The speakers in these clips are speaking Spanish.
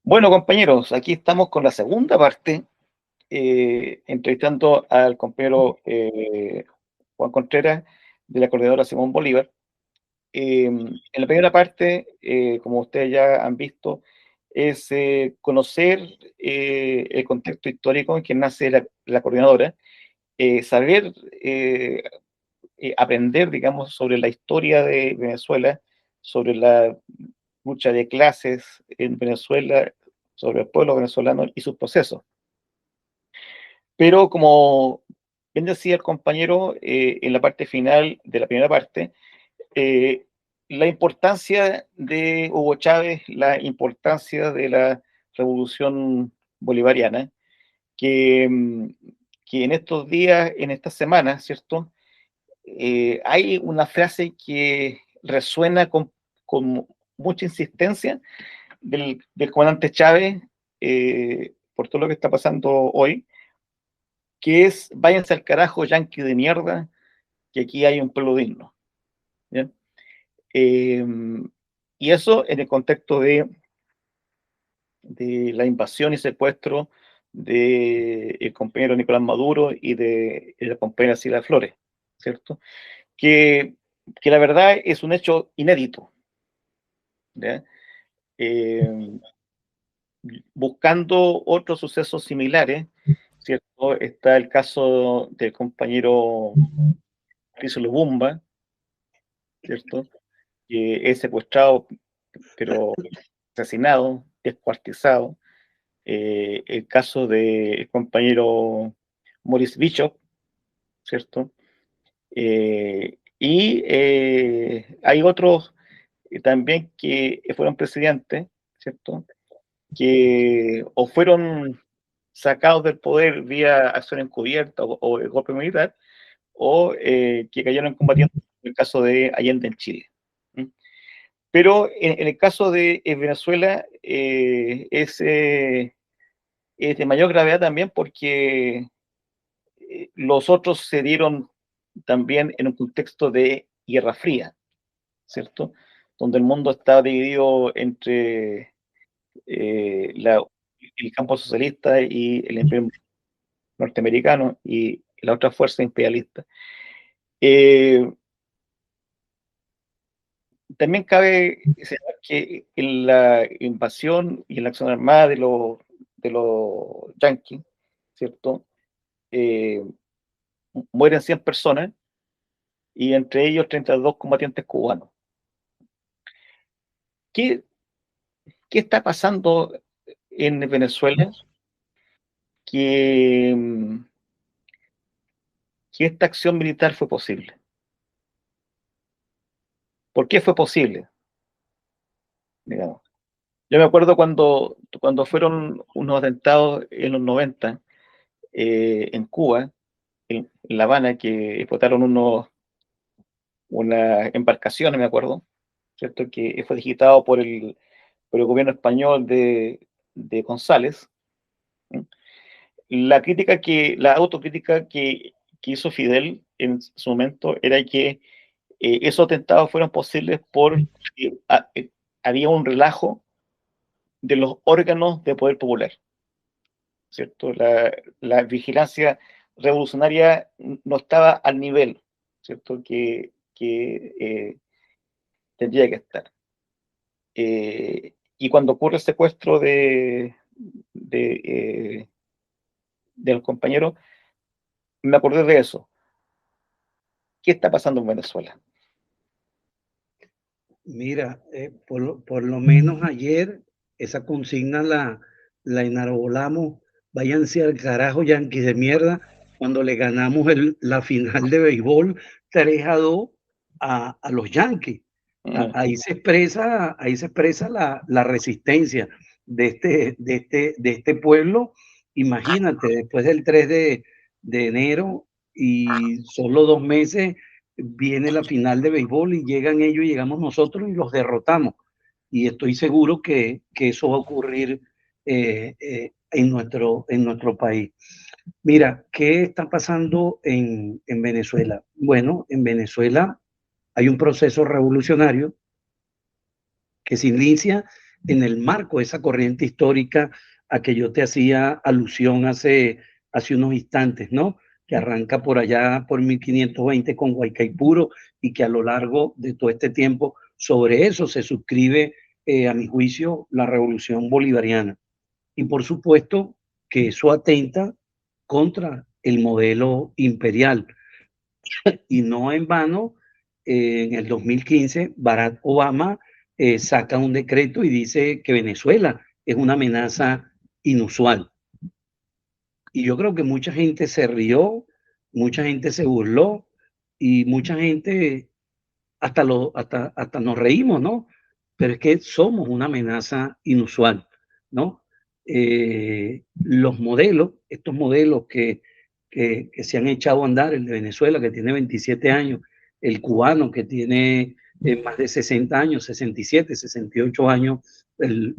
Bueno, compañeros, aquí estamos con la segunda parte, entrevistando al compañero Juan Contreras de la Coordinadora Simón Bolívar. En la primera parte, como ustedes ya han visto, es conocer el contexto histórico en que nace la Coordinadora, saber, aprender, digamos, sobre la historia de Venezuela, sobre la lucha de clases en Venezuela, sobre el pueblo venezolano y sus procesos. Pero como bien decía el compañero en la parte final de la primera parte, eh, la importancia de Hugo Chávez, la importancia de la revolución bolivariana, que, que en estos días, en estas semanas, ¿cierto? Hay una frase que resuena con mucha insistencia del comandante Chávez por todo lo que está pasando hoy, que es váyanse al carajo, yanqui de mierda, que aquí hay un pueblo digno. ¿Bien? Eh, y eso en el contexto de la invasión y secuestro del compañero Nicolás Maduro y de la compañera Silvia Flores, ¿cierto? Que, que la verdad es un hecho inédito. ¿Ya? Eh, Buscando otros sucesos similares, ¿cierto? Está el caso del compañero Chris Lubumba, ¿cierto? Que es secuestrado, pero asesinado, descuartizado. El caso del compañero Maurice Bishop, ¿cierto? Hay otros también que fueron presidentes, ¿cierto? Que o fueron sacados del poder vía acción encubierta o el golpe militar, o que cayeron combatiendo en el caso de Allende en Chile. Pero en el caso de Venezuela es de mayor gravedad también porque los otros se dieron también en un contexto de Guerra Fría, ¿cierto? Donde el mundo estaba dividido entre el campo socialista y el imperio norteamericano y la otra fuerza imperialista. Eh, También cabe señalar que en la invasión y en la acción armada de los yanquis, ¿cierto? Eh, Mueren 100 personas y entre ellos 32 combatientes cubanos. ¿Qué, qué está pasando en Venezuela que, que esta acción militar fue posible? ¿Por qué fue posible? Digamos. Yo me acuerdo cuando fueron unos atentados en los 90 en Cuba, en La Habana, que explotaron unas embarcaciones, me acuerdo, ¿cierto? Que fue digitado por el gobierno español de González. ¿Sí? La autocrítica que hizo Fidel en su momento era que esos atentados fueron posibles porque había un relajo de los órganos de poder popular, ¿cierto? La vigilancia revolucionaria no estaba al nivel, ¿cierto? Que tendría que estar. Y cuando ocurre el secuestro de, eh, de los compañeros, me acordé de eso. ¿Qué está pasando en Venezuela? Mira, por lo menos ayer esa consigna la enarbolamos, váyanse al carajo, yanquis de mierda, cuando le ganamos la final de béisbol 3-2 a los Yankees. Ahí se expresa la resistencia de este pueblo. Imagínate, después del 3 de enero y solo 2 meses viene la final de béisbol y llegan ellos y llegamos nosotros y los derrotamos. Y estoy seguro que eso va a ocurrir en nuestro país. Mira, ¿qué está pasando en Venezuela? Bueno, en Venezuela hay un proceso revolucionario que se inicia en el marco de esa corriente histórica a que yo te hacía alusión hace unos instantes, ¿no? Que arranca por allá por 1520 con Guaycaipuro y que a lo largo de todo este tiempo sobre eso se suscribe, a mi juicio, la revolución bolivariana. Y por supuesto que eso atenta contra el modelo imperial. Y no en vano, en el 2015, Barack Obama saca un decreto y dice que Venezuela es una amenaza inusual. Y yo creo que mucha gente se rió, mucha gente se burló y mucha gente hasta nos reímos, ¿no? Pero es que somos una amenaza inusual, ¿no? Los modelos, estos modelos que se han echado a andar, el de Venezuela que tiene 27 años, el cubano que tiene más de 60 años, 67, 68 años, el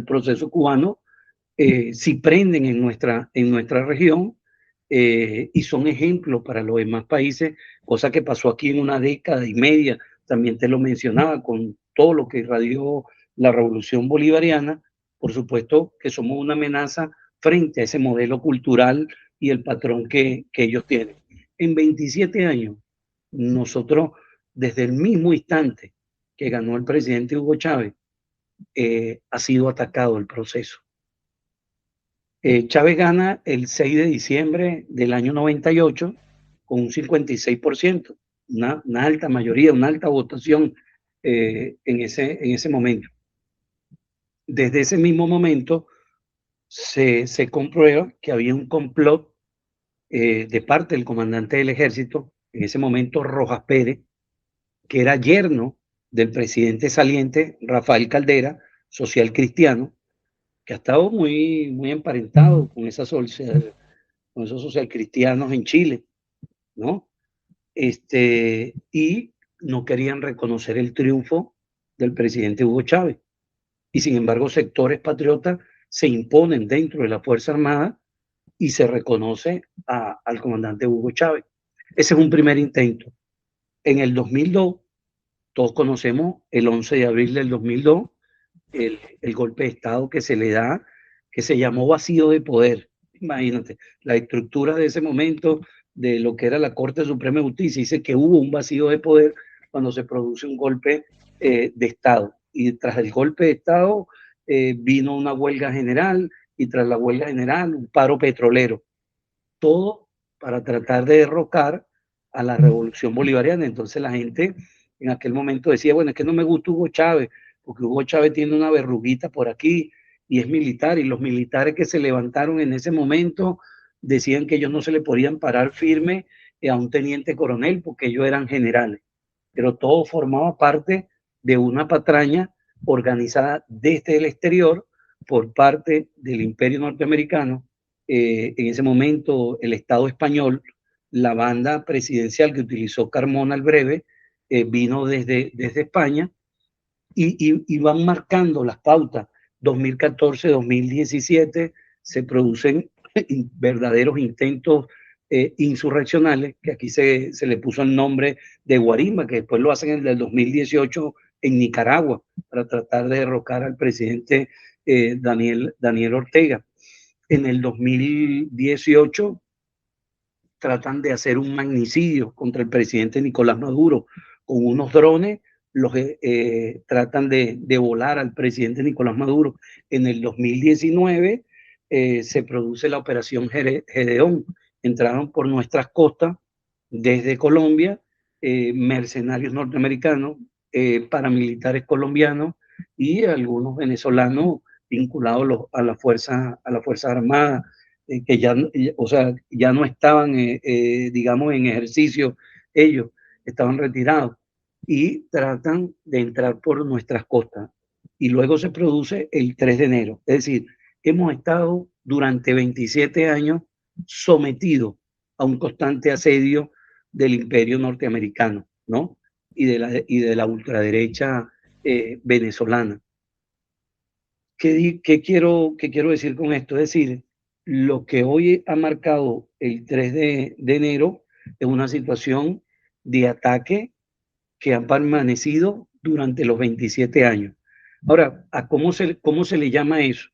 proceso cubano, si prenden en nuestra región y son ejemplos para los demás países, cosa que pasó aquí en una década y media, también te lo mencionaba, con todo lo que irradió la revolución bolivariana, por supuesto que somos una amenaza frente a ese modelo cultural y el patrón que ellos tienen. En 27 años, nosotros, desde el mismo instante que ganó el presidente Hugo Chávez, ha sido atacado el proceso. Chávez gana el 6 de diciembre del año 98 con un 56%, una alta mayoría, una alta votación en ese momento. Desde ese mismo momento se comprueba que había un complot de parte del comandante del ejército, en ese momento Rojas Pérez, que era yerno del presidente saliente Rafael Caldera, social cristiano, que ha estado muy emparentado con con esos socialcristianos en Chile, ¿no? Y no querían reconocer el triunfo del presidente Hugo Chávez. Y sin embargo, sectores patriotas se imponen dentro de la Fuerza Armada y se reconoce al comandante Hugo Chávez. Ese es un primer intento. En el 2002, todos conocemos el 11 de abril del 2002, el golpe de Estado que se le da, que se llamó vacío de poder. Imagínate, la estructura de ese momento de lo que era la Corte Suprema de Justicia dice que hubo un vacío de poder cuando se produce un golpe de Estado. Y tras el golpe de Estado vino una huelga general y tras la huelga general un paro petrolero. Todo para tratar de derrocar a la revolución bolivariana. Entonces la gente en aquel momento decía, bueno, es que no me gusta Hugo Chávez, porque Hugo Chávez tiene una verruguita por aquí y es militar, y los militares que se levantaron en ese momento decían que ellos no se le podían parar firme a un teniente coronel porque ellos eran generales, pero todo formaba parte de una patraña organizada desde el exterior por parte del imperio norteamericano, en ese momento el Estado español, la banda presidencial que utilizó Carmona el Breve, vino desde España y van marcando las pautas. 2014, 2017 se producen verdaderos intentos insurreccionales, que aquí se le puso el nombre de Guarimba, que después lo hacen en el 2018 en Nicaragua, para tratar de derrocar al presidente Daniel Ortega. En el 2018 tratan de hacer un magnicidio contra el presidente Nicolás Maduro con unos drones, tratan de volar al presidente Nicolás Maduro. En el 2019 se produce la operación Gedeón, entraron por nuestras costas desde Colombia mercenarios norteamericanos, paramilitares colombianos y algunos venezolanos vinculados a la Fuerza Armada, que ya, o sea, ya no estaban, digamos, en ejercicio ellos, estaban retirados y tratan de entrar por nuestras costas. Y luego se produce el 3 de enero. Es decir, hemos estado durante 27 años sometidos a un constante asedio del imperio norteamericano, ¿no? Y de la ultraderecha venezolana. ¿Qué quiero decir con esto? Es decir, lo que hoy ha marcado el 3 de enero es una situación de ataque que ha permanecido durante los 27 años. Ahora, cómo se le llama eso?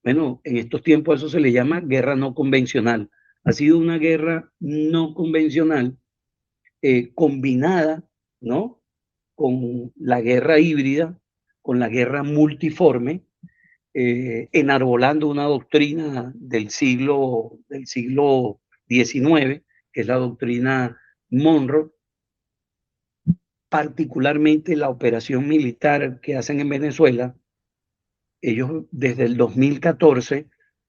Bueno, en estos tiempos eso se le llama guerra no convencional. Ha sido una guerra no convencional combinada, ¿no? Con la guerra híbrida, con la guerra multiforme, enarbolando una doctrina del siglo XIX, que es la doctrina Monroe, particularmente la operación militar que hacen en Venezuela. Ellos desde el 2014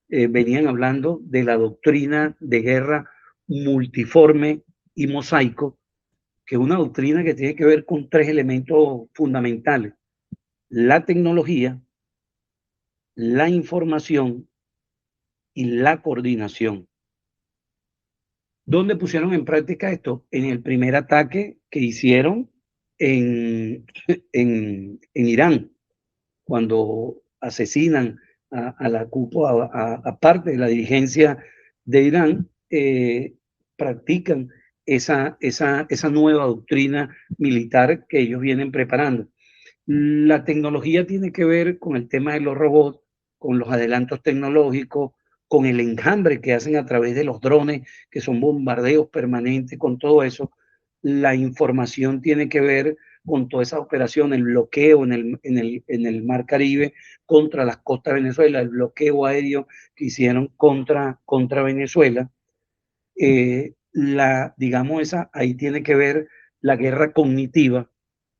venían hablando de la doctrina de guerra multiforme y mosaico, que es una doctrina que tiene que ver con tres elementos fundamentales: la tecnología, la información y la coordinación. ¿Dónde pusieron en práctica esto? En el primer ataque que hicieron en, en Irán, cuando asesinan a la cúpula, a parte de la dirigencia de Irán, practican esa nueva doctrina militar que ellos vienen preparando. La tecnología tiene que ver con el tema de los robots, con los adelantos tecnológicos, con el enjambre que hacen a través de los drones, que son bombardeos permanentes, con todo eso. La información tiene que ver con toda esa operación, el bloqueo en el Mar Caribe contra las costas de Venezuela, el bloqueo aéreo que hicieron contra Venezuela. Digamos, ahí tiene que ver la guerra cognitiva,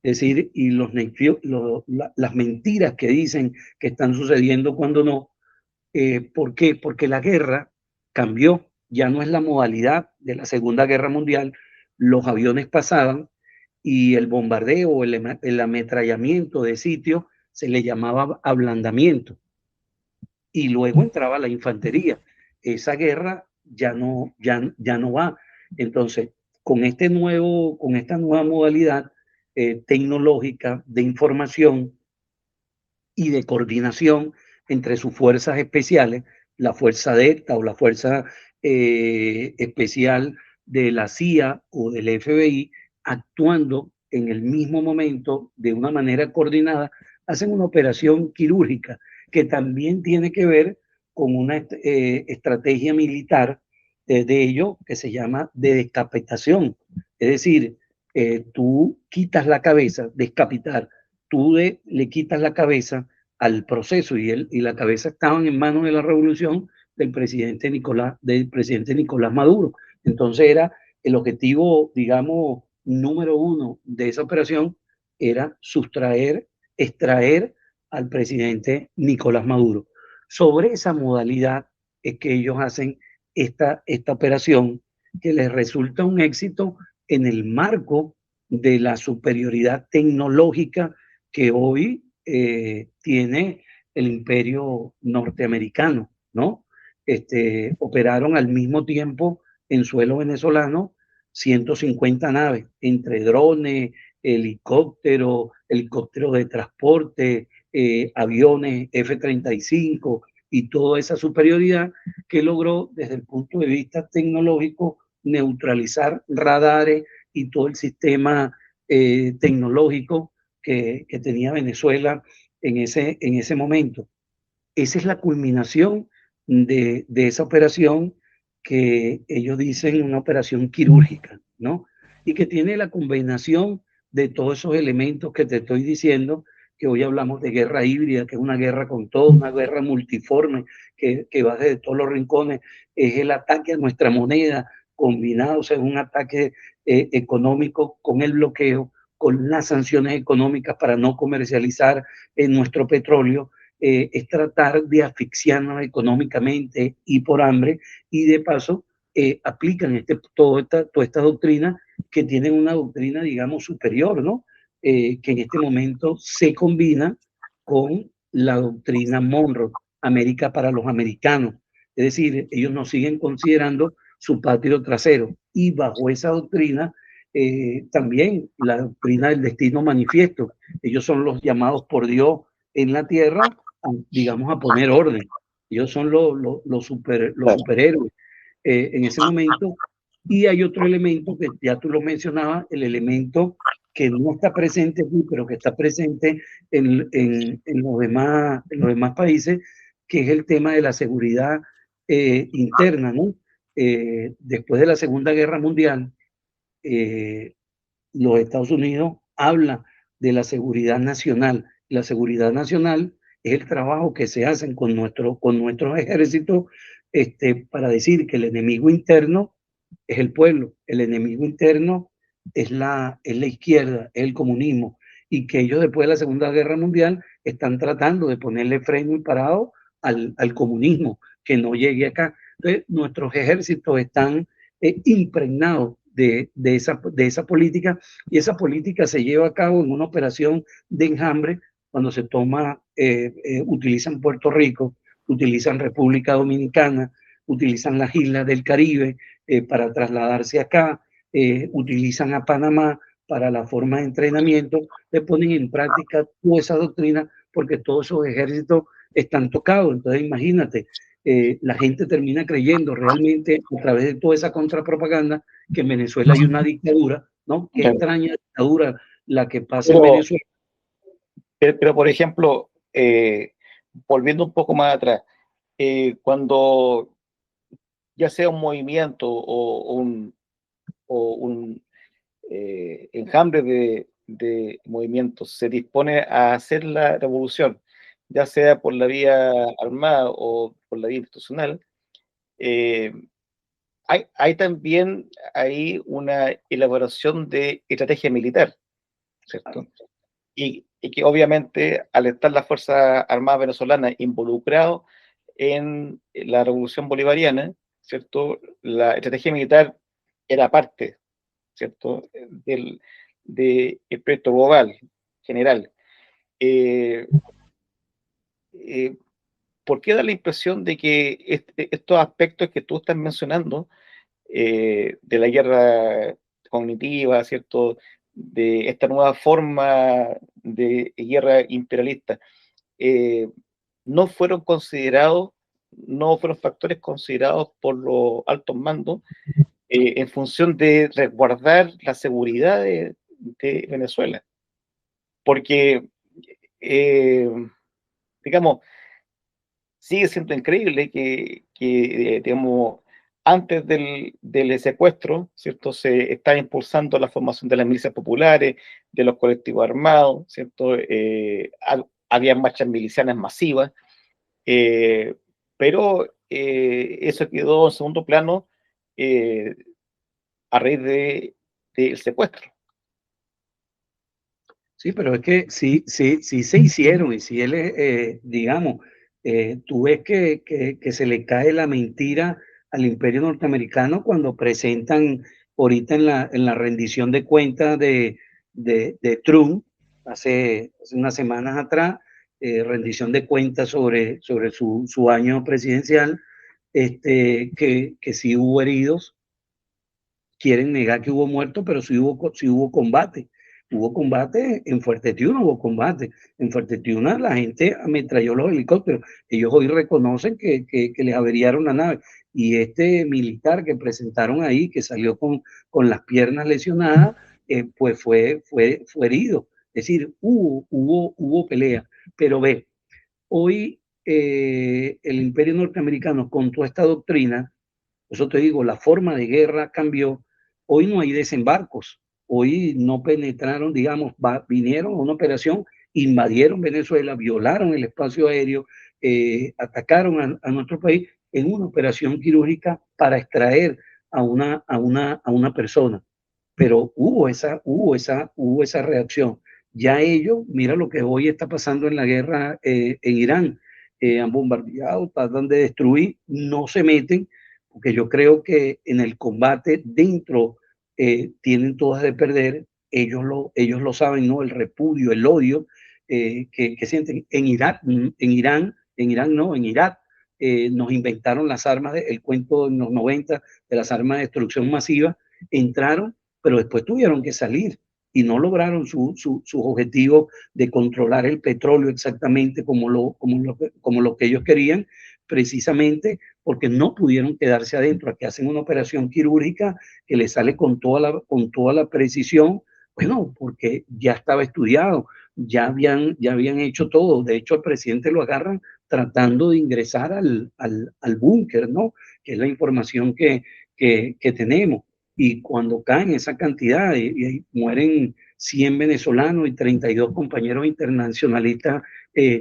es decir, y las mentiras que dicen que están sucediendo cuando no. ¿Por qué? Porque la guerra cambió, ya no es la modalidad de la Segunda Guerra Mundial. Los aviones pasaban y el bombardeo, el ametrallamiento de sitios se le llamaba ablandamiento, y luego entraba la infantería. Esa guerra ya no va. Entonces, con esta nueva modalidad tecnológica de información y de coordinación entre sus fuerzas especiales, la Fuerza Delta o la Fuerza Especial de la CIA o del FBI, actuando en el mismo momento de una manera coordinada, hacen una operación quirúrgica que también tiene que ver con una estrategia militar de ello que se llama de decapitación. Es decir, tú quitas la cabeza, descapitar, le quitas la cabeza al proceso, y la cabeza estaban en manos de la revolución del presidente Nicolás Maduro. Entonces era el objetivo, digamos, número uno de esa operación, era extraer al presidente Nicolás Maduro. Sobre esa modalidad es que ellos hacen esta operación, que les resulta un éxito en el marco de la superioridad tecnológica que hoy tiene el imperio norteamericano, ¿no? Operaron al mismo tiempo en suelo venezolano 150 naves, entre drones, helicópteros de transporte, aviones F-35 y toda esa superioridad que logró desde el punto de vista tecnológico neutralizar radares y todo el sistema tecnológico que tenía Venezuela en ese momento. Esa es la culminación de esa operación, que ellos dicen una operación quirúrgica, ¿no? Y que tiene la combinación de todos esos elementos que te estoy diciendo, que hoy hablamos de guerra híbrida, que es una guerra con todo, una guerra multiforme, que va desde todos los rincones, es el ataque a nuestra moneda combinado, o sea, un ataque económico con el bloqueo, con las sanciones económicas para no comercializar nuestro petróleo, es tratar de asfixiarnos económicamente y por hambre, y de paso aplican toda esta doctrina, que tienen una doctrina, digamos, superior, ¿no? Que en este momento se combina con la doctrina Monroe, América para los americanos. Es decir, ellos nos siguen considerando su patrio trasero, y bajo esa doctrina también la doctrina del destino manifiesto. Ellos son los llamados por Dios en la tierra, digamos, a poner orden. Ellos son los superhéroes en ese momento. Y hay otro elemento que ya tú lo mencionabas, el elemento que no está presente aquí, pero que está presente en los demás países, que es el tema de la seguridad interna, ¿no? Después de la Segunda Guerra Mundial, los Estados Unidos habla de la seguridad nacional. La seguridad nacional es el trabajo que se hace con nuestros ejércitos para decir que el enemigo interno es el pueblo, el enemigo interno es la izquierda, es el comunismo, y que ellos después de la Segunda Guerra Mundial están tratando de ponerle freno y parado al comunismo, que no llegue acá. Entonces, nuestros ejércitos están impregnados de esa política, y esa política se lleva a cabo en una operación de enjambre cuando se toma, utilizan Puerto Rico, utilizan República Dominicana, utilizan las islas del Caribe para trasladarse acá, utilizan a Panamá para la forma de entrenamiento, le ponen en práctica toda esa doctrina porque todos esos ejércitos están tocados. Entonces imagínate, la gente termina creyendo realmente a través de toda esa contrapropaganda que en Venezuela hay una dictadura, ¿no? Qué extraña dictadura la que pasa en Venezuela. Pero por ejemplo, volviendo un poco más atrás, cuando ya sea un movimiento o un enjambre de movimientos se dispone a hacer la revolución, ya sea por la vía armada o por la vía institucional, hay también ahí una elaboración de estrategia militar, ¿cierto? Y que obviamente al estar las Fuerzas Armadas venezolanas involucradas en la revolución bolivariana, ¿cierto? La estrategia militar era parte, ¿cierto? Del proyecto global, general. Eh, eh, ¿Por qué da la impresión de que estos aspectos que tú estás mencionando, de la guerra cognitiva, ¿cierto? De esta nueva forma de guerra imperialista, eh, no fueron considerados, no fueron factores considerados por los altos mandos en función de resguardar la seguridad de Venezuela? Porque, eh, digamos, sigue siendo increíble que digamos, antes del secuestro, ¿cierto? Se está impulsando la formación de las milicias populares, de los colectivos armados, ¿cierto? Había marchas milicianas masivas, pero eso quedó en segundo plano eh, a raíz del secuestro. Sí, pero es que sí se hicieron, y si él, digamos, tú ves que se le cae la mentira al imperio norteamericano cuando presentan ahorita en la rendición de cuentas de Trump, hace unas semanas atrás, rendición de cuentas sobre su año presidencial, que sí hubo heridos, quieren negar que hubo muertos, pero sí hubo combate. Hubo combate en Fuerte Tiuna, hubo combate. En Fuerte Tiuna la gente ametralló los helicópteros. Ellos hoy reconocen que les averiaron la nave. Y este militar que presentaron ahí, que salió con las piernas lesionadas, pues fue herido. Es decir, hubo pelea. Pero ve, hoy el imperio norteamericano con toda esta doctrina, eso te digo, la forma de guerra cambió. Hoy no hay desembarcos. Hoy no penetraron, digamos, vinieron a una operación, invadieron Venezuela, violaron el espacio aéreo, atacaron a nuestro país en una operación quirúrgica para extraer a una persona. Pero hubo esa reacción. Ya ellos, mira lo que hoy está pasando en la guerra en Irán. Han bombardeado, tratan de destruir, no se meten, porque yo creo que en el combate dentro tienen todas de perder, ellos lo saben, ¿no? El repudio, el odio que sienten. En Irán no, en Irak nos inventaron las armas, el cuento en los 90 de las armas de destrucción masiva, entraron, pero después tuvieron que salir y no lograron sus objetivos de controlar el petróleo exactamente como lo que ellos querían, precisamente porque no pudieron quedarse adentro. Aquí hacen una operación quirúrgica que les sale con toda la precisión, Bueno, porque ya estaba estudiado, ya habían hecho todo. De hecho, al presidente lo agarran tratando de ingresar al búnker, ¿no? Que es la información que tenemos. Y cuando caen esa cantidad y mueren 100 venezolanos y 32 compañeros internacionalistas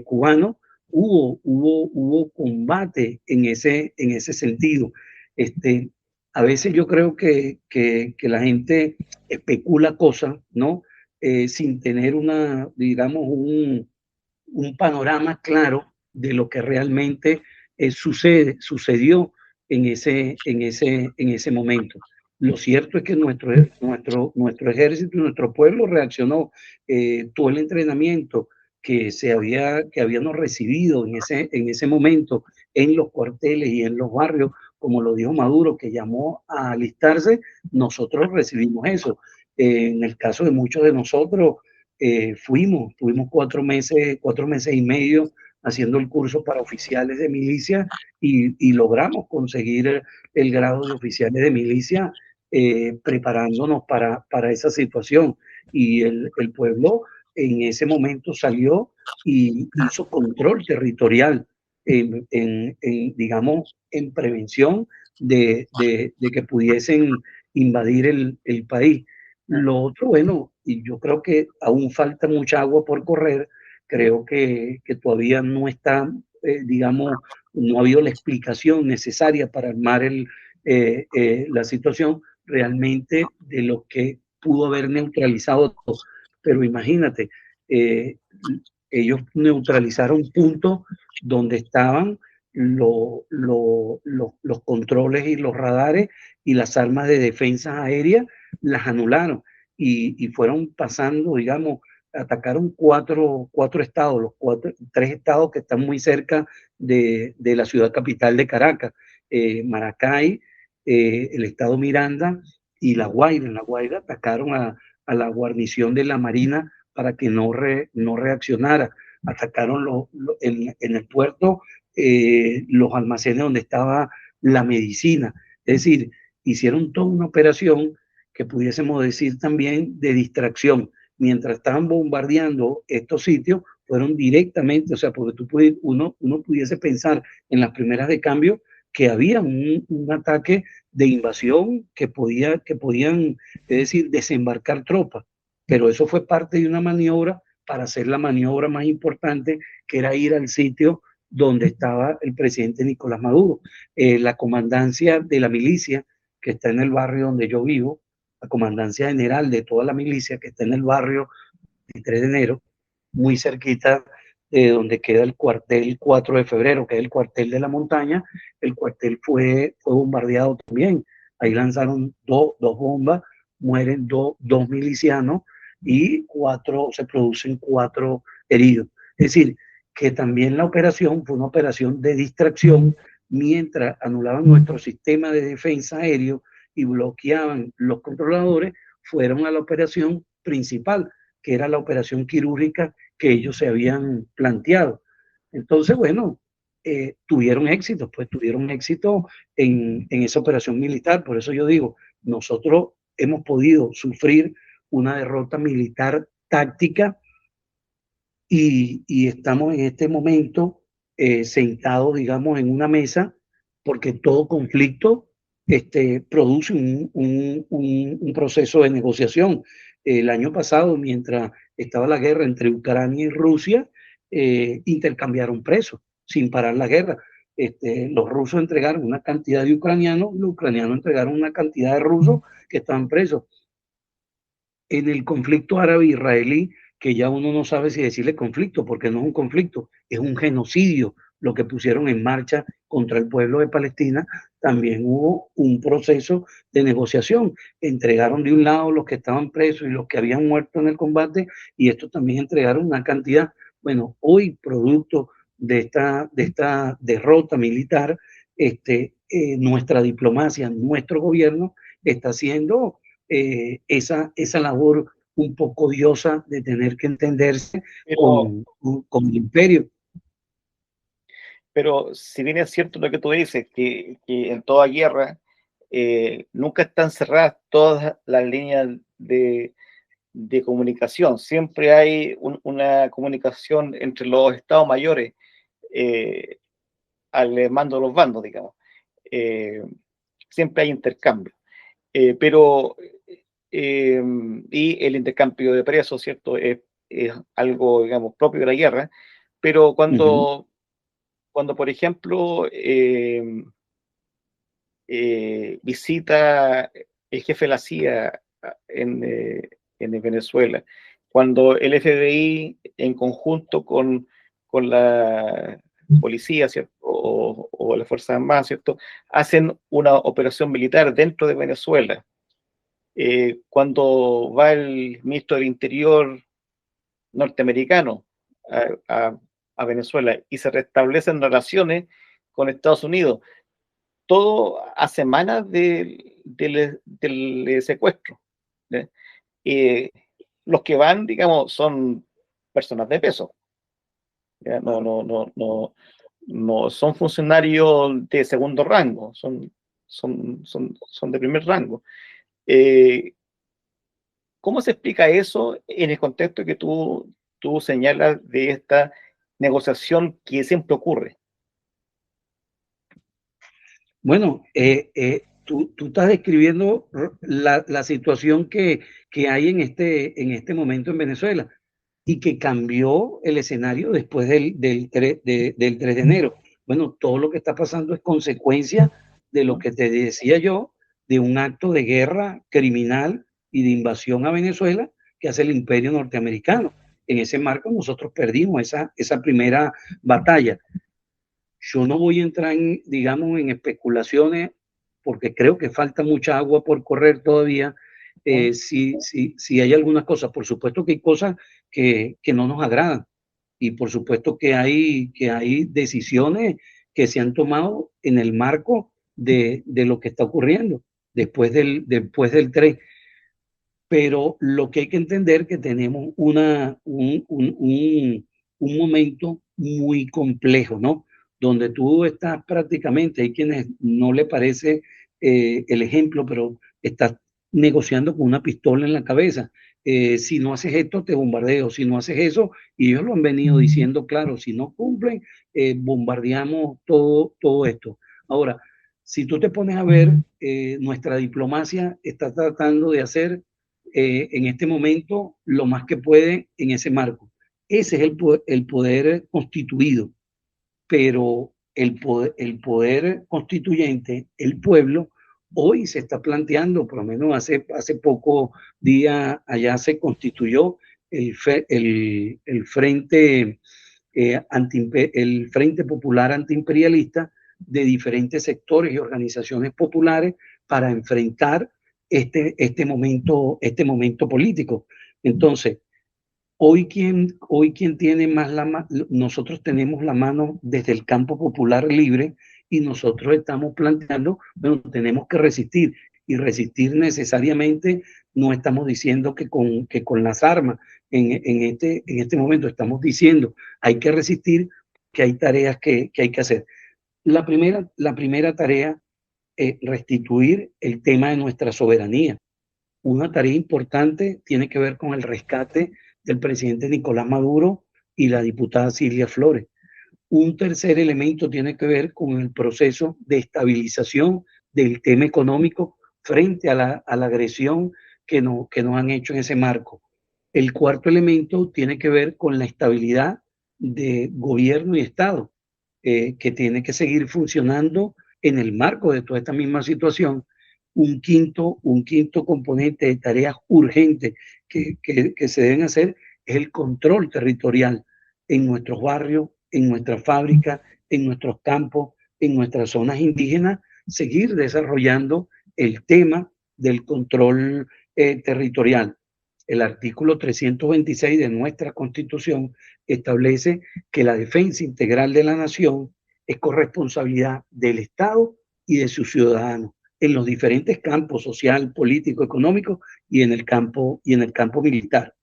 cubanos, hubo combate en ese sentido. Este, a veces yo creo que la gente especula cosas, ¿no? Sin tener digamos, un panorama claro de lo que realmente sucedió en ese momento. Lo cierto es que nuestro ejército y nuestro pueblo reaccionó. Todo el entrenamiento que habíamos recibido en ese momento en los cuarteles y en los barrios, como lo dijo Maduro, que llamó a alistarse, nosotros recibimos eso. En el caso de muchos de nosotros, tuvimos 4 meses y medio haciendo el curso para oficiales de milicia y logramos conseguir el grado de oficiales de milicia, preparándonos para esa situación. Y el pueblo en ese momento salió y hizo control territorial digamos, en prevención de que pudiesen invadir el país. Lo otro, bueno, y yo creo que aún falta mucha agua por correr, creo que todavía no está, digamos, no ha habido la explicación necesaria para armar la situación realmente de lo que pudo haber neutralizado todo. Pero imagínate, eh, ellos neutralizaron puntos donde estaban los controles y los radares y las armas de defensa aérea, las anularon y fueron pasando, digamos, atacaron cuatro estados, tres estados que están muy cerca de la ciudad capital de Caracas, Maracay, el estado Miranda y La Guaira. En La Guaira atacaron a la guarnición de la Marina para que no reaccionara. Atacaron en el puerto los almacenes donde estaba la medicina. Es decir, hicieron toda una operación que pudiésemos decir también de distracción. Mientras estaban bombardeando estos sitios, fueron directamente, o sea, porque uno pudiese pensar en las primeras de cambio que había un ataque de invasión que podían, es decir, desembarcar tropas, pero eso fue parte de una maniobra para hacer la maniobra más importante, que era ir al sitio donde estaba el presidente Nicolás Maduro. La comandancia de la milicia, que está en el barrio donde yo vivo, la comandancia general de toda la milicia, que está en el barrio 23 de enero, muy cerquita de donde queda el cuartel 4 de febrero, que es el cuartel de la montaña. El cuartel fue bombardeado también. Ahí lanzaron dos bombas, mueren dos milicianos y se producen 4 heridos. Es decir, que también la operación fue una operación de distracción mientras anulaban nuestro sistema de defensa aéreo y bloqueaban los controladores, fueron a la operación principal, que era la operación quirúrgica que ellos se habían planteado. Entonces, bueno, tuvieron éxito en esa operación militar. Por eso yo digo, nosotros hemos podido sufrir una derrota militar táctica y estamos en este momento sentados, digamos, en una mesa, porque todo conflicto produce un proceso de negociación. El año pasado, mientras estaba la guerra entre Ucrania y Rusia, intercambiaron presos sin parar la guerra. Los rusos entregaron una cantidad de ucranianos, los ucranianos entregaron una cantidad de rusos que estaban presos. En el conflicto árabe-israelí, que ya uno no sabe si decirle conflicto, porque no es un conflicto, es un genocidio lo que pusieron en marcha contra el pueblo de Palestina, también hubo un proceso de negociación. Entregaron de un lado los que estaban presos y los que habían muerto en el combate, y estos también entregaron una cantidad. Bueno, hoy, producto de esta derrota militar, nuestra diplomacia, nuestro gobierno está haciendo esa labor un poco odiosa de tener que entenderse Pero, con el imperio. pero si bien es cierto lo que tú dices, que en toda guerra nunca están cerradas todas las líneas de comunicación. Siempre hay una comunicación entre los estados mayores al mando de los bandos, digamos. Siempre hay intercambio. Pero y el intercambio de presos, ¿cierto? Es algo, digamos, propio de la guerra, pero cuando, por ejemplo, visita el jefe de la CIA en Venezuela, cuando el FBI, en conjunto con la policía, ¿cierto? O las Fuerzas Armadas, ¿cierto? Hacen una operación militar dentro de Venezuela. Cuando va el ministro del Interior norteamericano a, a Venezuela y se restablecen relaciones con Estados Unidos, todo a semanas del secuestro. Los que van, digamos, son personas de peso. ¿Ya? No son funcionarios de segundo rango, son de primer rango. ¿Cómo se explica eso en el contexto que tú señalas de esta negociación que siempre ocurre? Bueno, tú estás describiendo la situación que hay en este momento en Venezuela y que cambió el escenario después del 3 de enero. Bueno, todo lo que está pasando es consecuencia de lo que te decía yo, de un acto de guerra criminal y de invasión a Venezuela que hace el imperio norteamericano. En ese marco nosotros perdimos esa primera batalla. Yo no voy a entrar en, digamos, en especulaciones porque creo que falta mucha agua por correr todavía. Si hay algunas cosas, por supuesto que hay cosas que no nos agradan y por supuesto que hay decisiones que se han tomado en el marco de lo que está ocurriendo después del 3. Pero lo que hay que entender es que tenemos un momento muy complejo, ¿no? Donde tú estás prácticamente, hay quienes no le parece el ejemplo, pero estás negociando con una pistola en la cabeza. Si no haces esto, te bombardeo. Si no haces eso, y ellos lo han venido diciendo, claro, si no cumplen, bombardeamos todo esto. Ahora, si tú te pones a ver, nuestra diplomacia está tratando de hacer en este momento lo más que puede en ese marco. Ese es el poder constituido, pero el poder constituyente, el pueblo, hoy se está planteando, por lo menos hace poco día allá se constituyó el Frente, el Frente Popular Antiimperialista de diferentes sectores y organizaciones populares para enfrentar este momento político. Entonces, hoy quien tiene más nosotros tenemos la mano desde el campo popular libre y nosotros estamos planteando, bueno, tenemos que resistir y resistir necesariamente no estamos diciendo que con las armas en este momento estamos diciendo hay que resistir, que hay tareas que hay que hacer. La primera tarea es restituir el tema de nuestra soberanía. Una tarea importante tiene que ver con el rescate del presidente Nicolás Maduro y la diputada Silvia Flores. Un tercer elemento tiene que ver con el proceso de estabilización del tema económico frente a la agresión que nos han hecho en ese marco. El cuarto elemento tiene que ver con la estabilidad de gobierno y Estado, que tiene que seguir funcionando en el marco de toda esta misma situación. Un quinto componente de tareas urgentes que se deben hacer es el control territorial en nuestros barrios, en nuestras fábricas, en nuestros campos, en nuestras zonas indígenas, seguir desarrollando el tema del control territorial. El artículo 326 de nuestra Constitución establece que la defensa integral de la nación es corresponsabilidad del Estado y de sus ciudadanos en los diferentes campos social, político, económico y en el campo militar.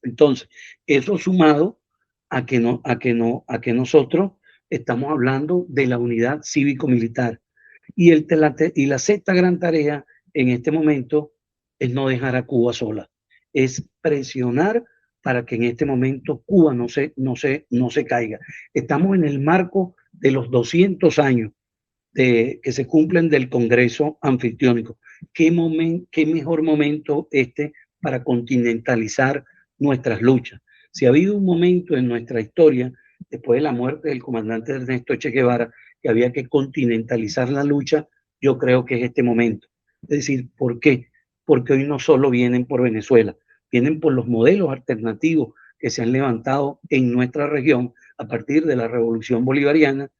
Entonces, eso sumado a que nosotros estamos hablando de la unidad cívico-militar. Y la sexta gran tarea en este momento es no dejar a Cuba sola. es presionar para que en este momento Cuba no se caiga. Estamos en el marco de los 200 años que se cumplen del Congreso Anfictiónico. ¿Qué mejor momento este para continentalizar nuestras luchas? Si ha habido un momento en nuestra historia, después de la muerte del comandante Ernesto Che Guevara, que había que continentalizar la lucha, yo creo que es este momento. Es decir, ¿por qué? Porque hoy no solo vienen por Venezuela, vienen por los modelos alternativos que se han levantado en nuestra región a partir de la revolución bolivariana,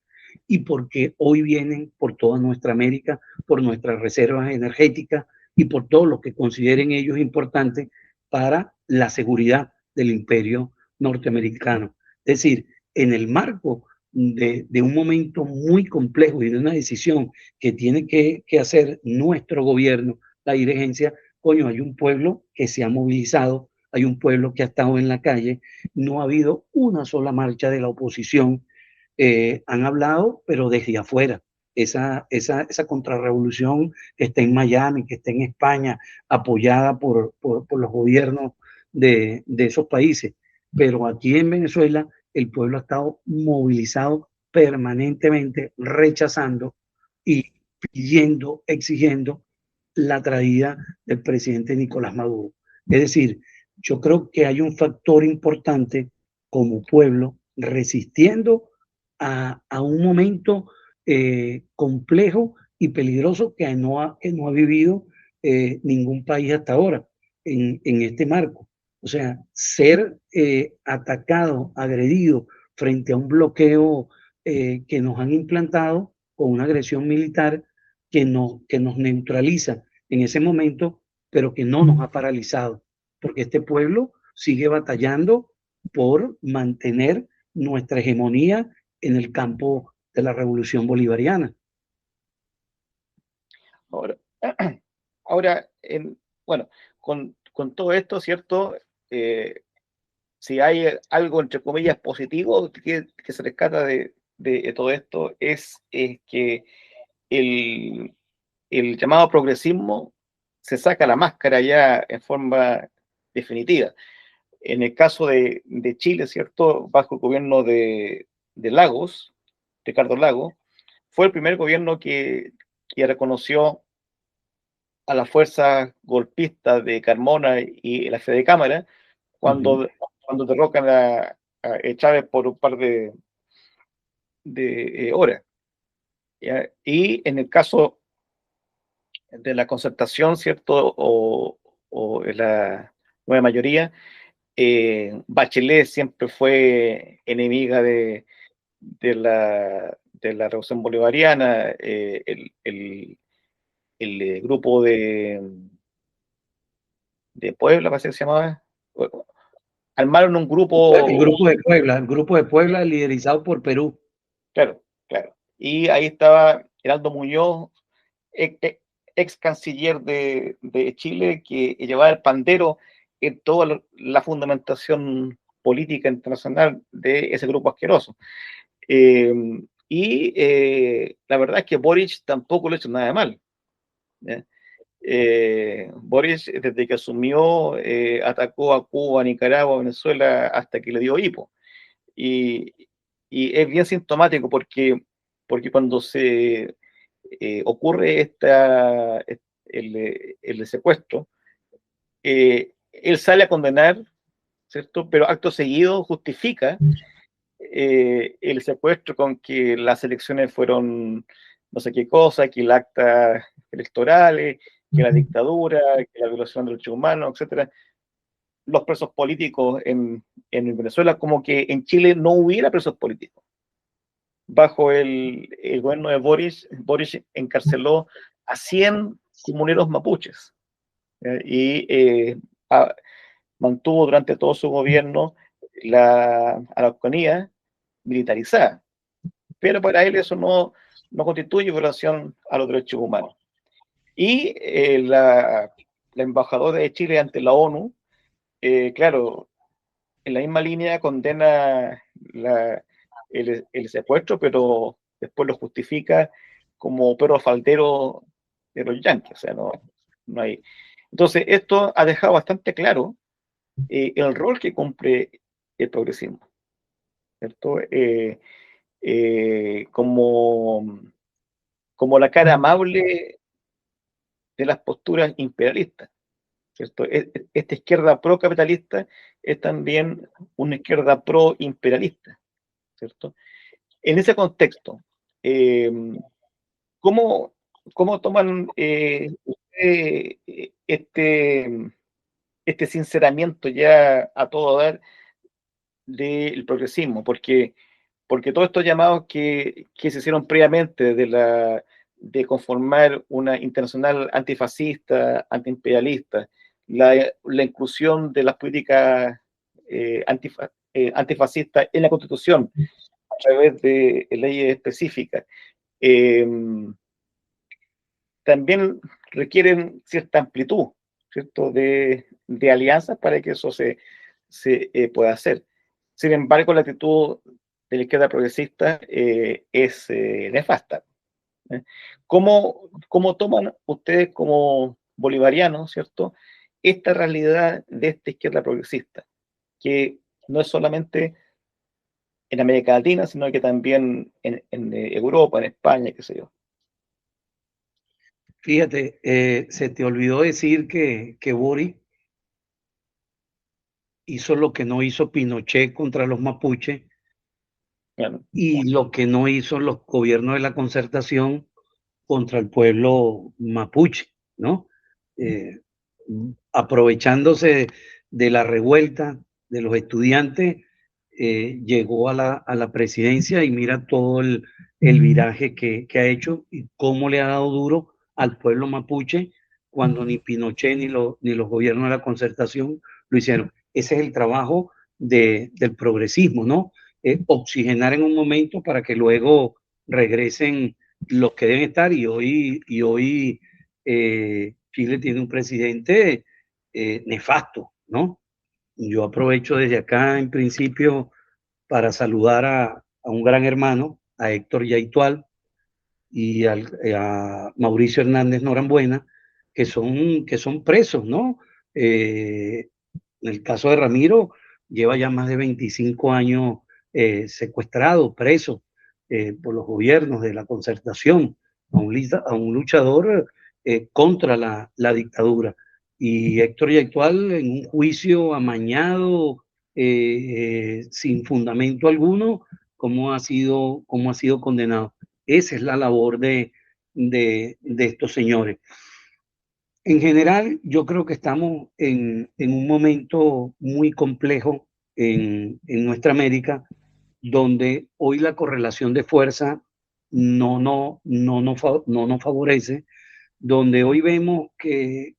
y porque hoy vienen por toda nuestra América, por nuestras reservas energéticas y por todo lo que consideren ellos importante para la seguridad del imperio norteamericano. Es decir, en el marco de un momento muy complejo y de una decisión que tiene que hacer nuestro gobierno, la dirigencia, coño, hay un pueblo que se ha movilizado, hay un pueblo que ha estado en la calle, no ha habido una sola marcha de la oposición, han hablado, pero desde afuera. Esa contrarrevolución que está en Miami, que está en España, apoyada por los gobiernos de esos países. Pero aquí en Venezuela el pueblo ha estado movilizado permanentemente, rechazando y pidiendo, exigiendo la traída del presidente Nicolás Maduro. Es decir, yo creo que hay un factor importante como pueblo resistiendo a un momento complejo y peligroso que no ha vivido ningún país hasta ahora en este marco. O sea, ser atacado, agredido frente a un bloqueo que nos han implantado con una agresión militar que nos neutraliza en ese momento, pero que no nos ha paralizado, porque este pueblo sigue batallando por mantener nuestra hegemonía en el campo de la revolución bolivariana. Ahora, ahora bueno, con todo esto, ¿cierto? Si hay algo, entre comillas, positivo que se rescata de todo esto, es que el, el llamado progresismo se saca la máscara ya en forma definitiva. En el caso de Chile, ¿cierto? Bajo el gobierno de Lagos, Ricardo Lagos, fue el primer gobierno que reconoció a las fuerzas golpistas de Carmona y la Fede Cámara cuando, cuando derrocan a Chávez por un par de horas. ¿Ya? Y en el caso de la concertación, ¿cierto? O la nueva mayoría, Bachelet siempre fue enemiga de la revolución bolivariana, el grupo de Puebla, parece que se llamaba, armaron un grupo, El grupo de Puebla liderizado por Perú. claro, claro, y ahí estaba Heraldo Muñoz, ex canciller de Chile, que llevaba el pandero en toda la fundamentación política internacional de ese grupo asqueroso. La verdad es que Boric tampoco lo ha hecho nada de mal. ¿Ya? Boric, desde que asumió, atacó a Cuba, a Nicaragua, a Venezuela, hasta que le dio hipo. Y, y es bien sintomático porque cuando se ocurre el secuestro, él sale a condenar, ¿cierto? Pero acto seguido justifica el secuestro con que las elecciones fueron no sé qué cosa, que el acta electorales, que la dictadura, que la violación de los derechos humanos, etcétera. Los presos políticos en Venezuela, como que en Chile no hubiera presos políticos. Bajo el gobierno de Boris encarceló a 100 comuneros mapuches, y a, mantuvo durante todo su gobierno la Araucanía militarizada. Pero para él eso no constituye violación a los derechos humanos. Y la embajadora de Chile ante la ONU, claro, en la misma línea condena el secuestro, pero después lo justifica como perro faldero de los yanquis, o sea, no hay. Entonces, esto ha dejado bastante claro el rol que cumple el progresismo, ¿cierto? Como, como la cara amable de las posturas imperialistas, ¿cierto? Esta izquierda pro-capitalista es también una izquierda pro-imperialista, ¿cierto? En ese contexto, eh, ¿cómo, cómo toman este sinceramiento ya a todo dar del progresismo? Porque todos estos llamados que se hicieron previamente de conformar una internacional antifascista, antiimperialista, la inclusión de las políticas antifascistas en la Constitución a través de leyes específicas, eh, también requieren cierta amplitud, ¿cierto? De alianzas para que eso se pueda hacer. Sin embargo, la actitud de la izquierda progresista es nefasta. ¿Eh? ¿Cómo toman ustedes como bolivarianos, ¿cierto?, esta realidad de esta izquierda progresista, que no es solamente en América Latina, sino que también en Europa, en España, qué sé yo? Fíjate, se te olvidó decir que Boric hizo lo que no hizo Pinochet contra los mapuches Bueno, y lo que no hizo los gobiernos de la concertación contra el pueblo mapuche, ¿no? Eh, aprovechándose de la revuelta de los estudiantes, llegó a la presidencia y mira todo el viraje que ha hecho y cómo le ha dado duro al pueblo mapuche cuando ni Pinochet ni los gobiernos de la concertación lo hicieron. Ese es el trabajo del progresismo, ¿no? Oxigenar en un momento para que luego regresen los que deben estar y hoy Chile tiene un presidente nefasto, ¿no? Yo aprovecho desde acá en principio para saludar a un gran hermano, a Héctor Yaitual y a Mauricio Hernández Norambuena, que son presos, ¿no? En el caso de Ramiro, lleva ya más de 25 años secuestrado, preso por los gobiernos de la concertación, a un luchador contra la dictadura. Y Héctor Yaitual, en un juicio amañado, sin fundamento alguno, cómo ha sido condenado. Esa es la labor de estos señores. En general, yo creo que estamos en un momento muy complejo en nuestra América, donde hoy la correlación de fuerza no nos favorece, donde hoy vemos que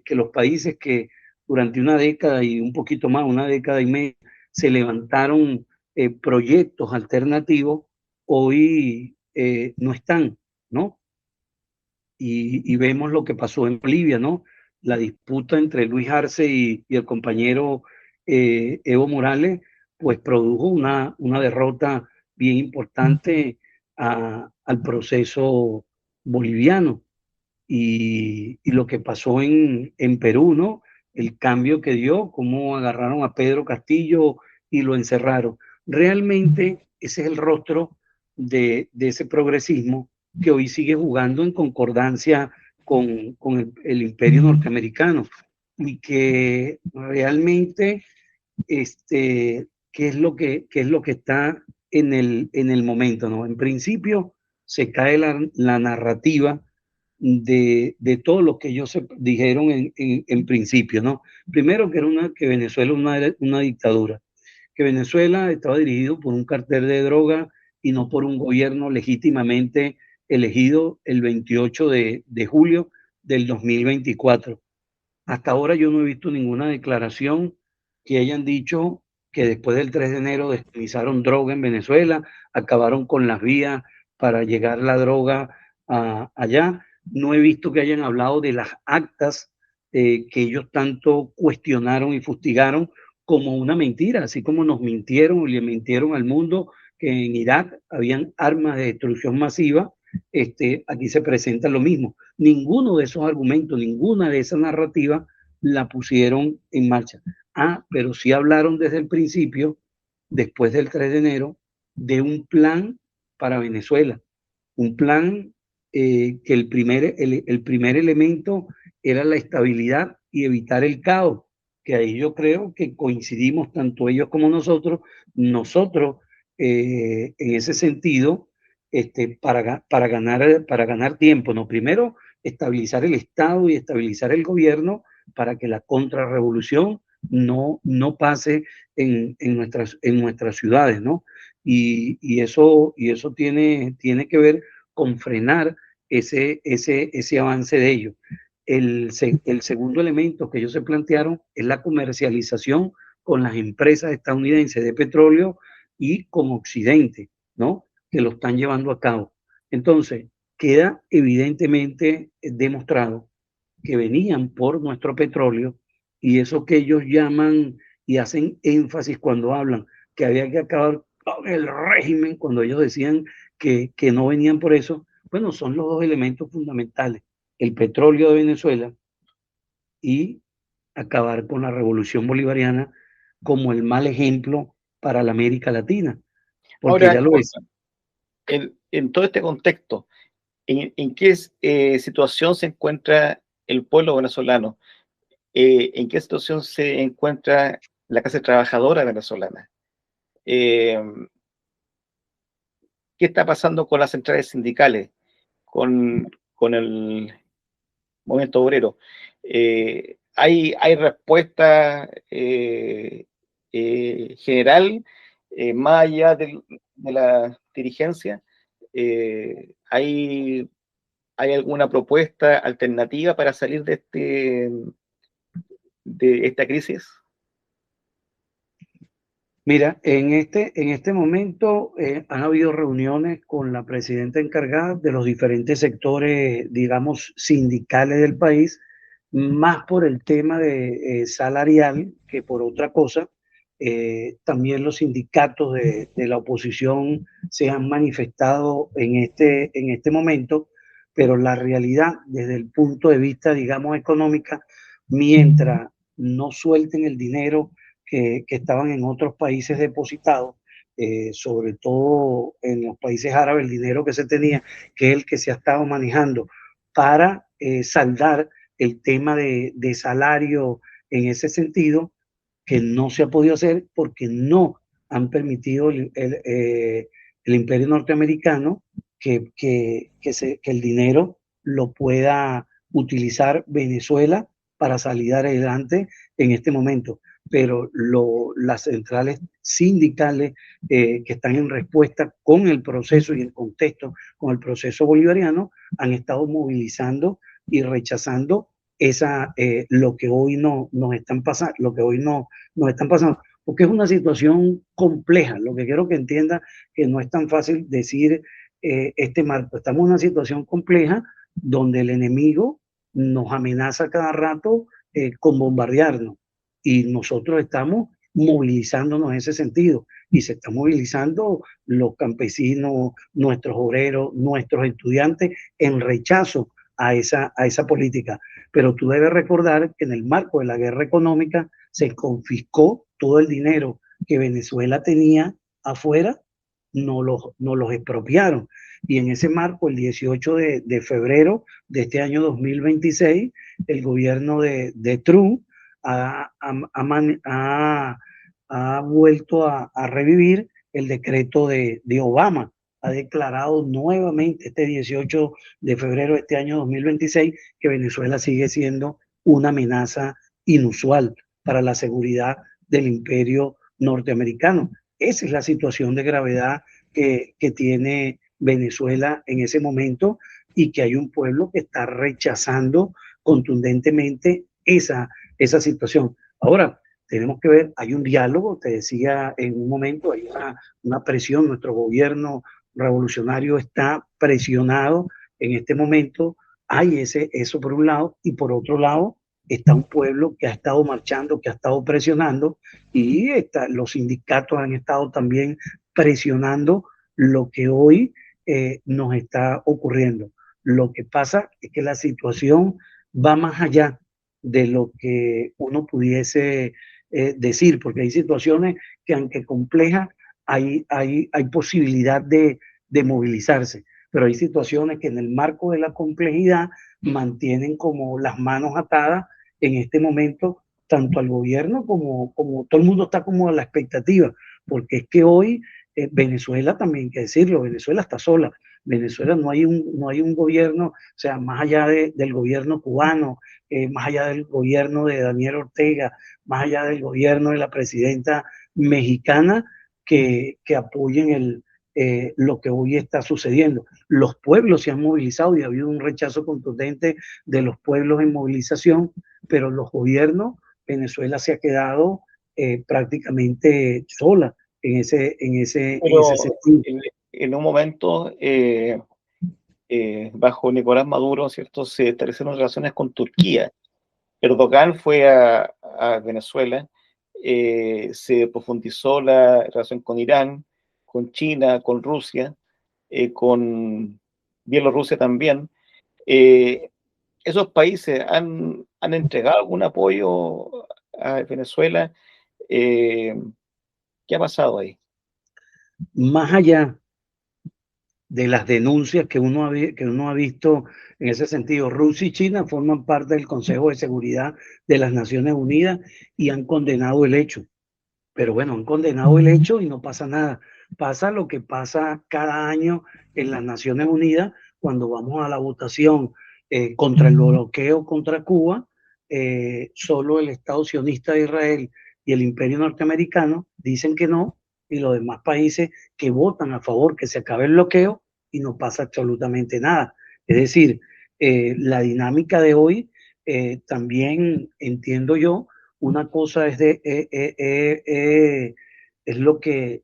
los países que durante una década y un poquito más, una década y media, se levantaron proyectos alternativos, hoy no están, ¿no? Y vemos lo que pasó en Bolivia, ¿no? La disputa entre Luis Arce y el compañero Evo Morales, pues produjo una derrota bien importante al proceso boliviano. Y lo que pasó en Perú, ¿no? El cambio que dio, cómo agarraron a Pedro Castillo y lo encerraron. Realmente ese es el rostro de ese progresismo que hoy sigue jugando en concordancia con el imperio norteamericano y que realmente, qué es lo que está en el momento, ¿no? En principio se cae la narrativa de todo lo que ellos dijeron en principio, ¿no? Primero que Venezuela es una dictadura, que Venezuela estaba dirigido por un cartel de droga y no por un gobierno legítimamente elegido el 28 de julio del 2024. Hasta ahora yo no he visto ninguna declaración que hayan dicho que después del 3 de enero descomisaron droga en Venezuela, acabaron con las vías para llegar la droga allá. No he visto que hayan hablado de las actas que ellos tanto cuestionaron y fustigaron como una mentira, así como nos mintieron y le mintieron al mundo que en Irak habían armas de destrucción masiva. Aquí se presenta lo mismo. Ninguno de esos argumentos, ninguna de esas narrativas la pusieron en marcha. Pero sí hablaron desde el principio, después del 3 de enero, de un plan para Venezuela. Un plan que el primer elemento era la estabilidad y evitar el caos, que ahí yo creo que coincidimos tanto ellos como nosotros en ese sentido, para ganar tiempo, ¿no? Primero, estabilizar el Estado y estabilizar el gobierno para que la contrarrevolución no pase en nuestras ciudades, ¿no? Y eso tiene que ver con frenar ese avance de ellos. El segundo elemento que ellos se plantearon es la comercialización con las empresas estadounidenses de petróleo y con Occidente, ¿no? Que lo están llevando a cabo. Entonces, queda evidentemente demostrado que venían por nuestro petróleo y eso que ellos llaman y hacen énfasis cuando hablan que había que acabar con el régimen, cuando ellos decían que no venían por eso, bueno, son los dos elementos fundamentales, el petróleo de Venezuela y acabar con la revolución bolivariana como el mal ejemplo para la América Latina, porque Ahora, ya lo es. en todo este contexto, ¿en qué situación se encuentra el pueblo venezolano? ¿En qué situación se encuentra la clase trabajadora venezolana? Eh, ¿Qué está pasando con las centrales sindicales, con el movimiento obrero? ¿Hay respuesta general más allá de la dirigencia? ¿Hay alguna propuesta alternativa para salir de esta crisis? Mira, en este momento han habido reuniones con la presidenta encargada de los diferentes sectores, digamos, sindicales del país, más por el tema de salarial que por otra cosa. También los sindicatos de la oposición se han manifestado en este momento, pero la realidad desde el punto de vista, digamos, económica, mientras no suelten el dinero que estaban en otros países depositados, sobre todo en los países árabes, el dinero que se tenía, que es el que se ha estado manejando para saldar el tema de salario en ese sentido, que no se ha podido hacer porque no han permitido el imperio norteamericano que el dinero lo pueda utilizar Venezuela para salir adelante en este momento. Pero las centrales sindicales que están en respuesta con el proceso y el contexto, con el proceso bolivariano, han estado movilizando y rechazando lo que hoy no nos están pasando, lo que hoy no nos están pasando, porque es una situación compleja. Lo que quiero que entienda que no es tan fácil decir este marco. Estamos en una situación compleja donde el enemigo nos amenaza cada rato con bombardearnos y nosotros estamos movilizándonos en ese sentido y se están movilizando los campesinos, nuestros obreros, nuestros estudiantes en rechazo a esa política. Pero tú debes recordar que en el marco de la guerra económica se confiscó todo el dinero que Venezuela tenía afuera, no los expropiaron. Y en ese marco, el 18 de febrero de este año 2026, el gobierno de Trump ha, ha, ha vuelto a revivir el decreto de Obama. Ha declarado nuevamente este 18 de febrero de este año 2026 que Venezuela sigue siendo una amenaza inusual para la seguridad del imperio norteamericano. Esa es la situación de gravedad que tiene Venezuela en ese momento y que hay un pueblo que está rechazando contundentemente esa situación. Ahora, tenemos que ver, hay un diálogo, te decía en un momento, hay una presión, nuestro gobierno revolucionario está presionado en este momento, hay eso por un lado, y por otro lado está un pueblo que ha estado marchando, que ha estado presionando, y los sindicatos han estado también presionando lo que hoy nos está ocurriendo. Lo que pasa es que la situación va más allá de lo que uno pudiese decir, porque hay situaciones que aunque complejas, hay posibilidad de movilizarse, pero hay situaciones que en el marco de la complejidad mantienen como las manos atadas en este momento, tanto al gobierno como todo el mundo está como a la expectativa, porque es que hoy Venezuela también hay que decirlo, Venezuela está sola. Venezuela no hay un gobierno, o sea, más allá del gobierno cubano, más allá del gobierno de Daniel Ortega, más allá del gobierno de la presidenta mexicana, que apoyen lo que hoy está sucediendo. Los pueblos se han movilizado y ha habido un rechazo contundente de los pueblos en movilización, pero los gobiernos, Venezuela se ha quedado prácticamente sola en ese Pero sentido. en un momento, bajo Nicolás Maduro, ¿cierto?, se establecieron relaciones con Turquía. Erdogan fue a Venezuela, se profundizó la relación con Irán, con China, con Rusia, con Bielorrusia también. ¿Esos países han entregado algún apoyo a Venezuela? Eh, ¿Qué ha pasado ahí? Más allá de las denuncias que uno ha visto en ese sentido. Rusia y China forman parte del Consejo de Seguridad de las Naciones Unidas y han condenado el hecho. Pero bueno, han condenado el hecho y no pasa nada. Pasa lo que pasa cada año en las Naciones Unidas cuando vamos a la votación contra el bloqueo contra Cuba. Solo el Estado sionista de Israel y el Imperio norteamericano dicen que no, y los demás países que votan a favor que se acabe el bloqueo y no pasa absolutamente nada. Es decir, la dinámica de hoy también entiendo yo, una cosa es lo que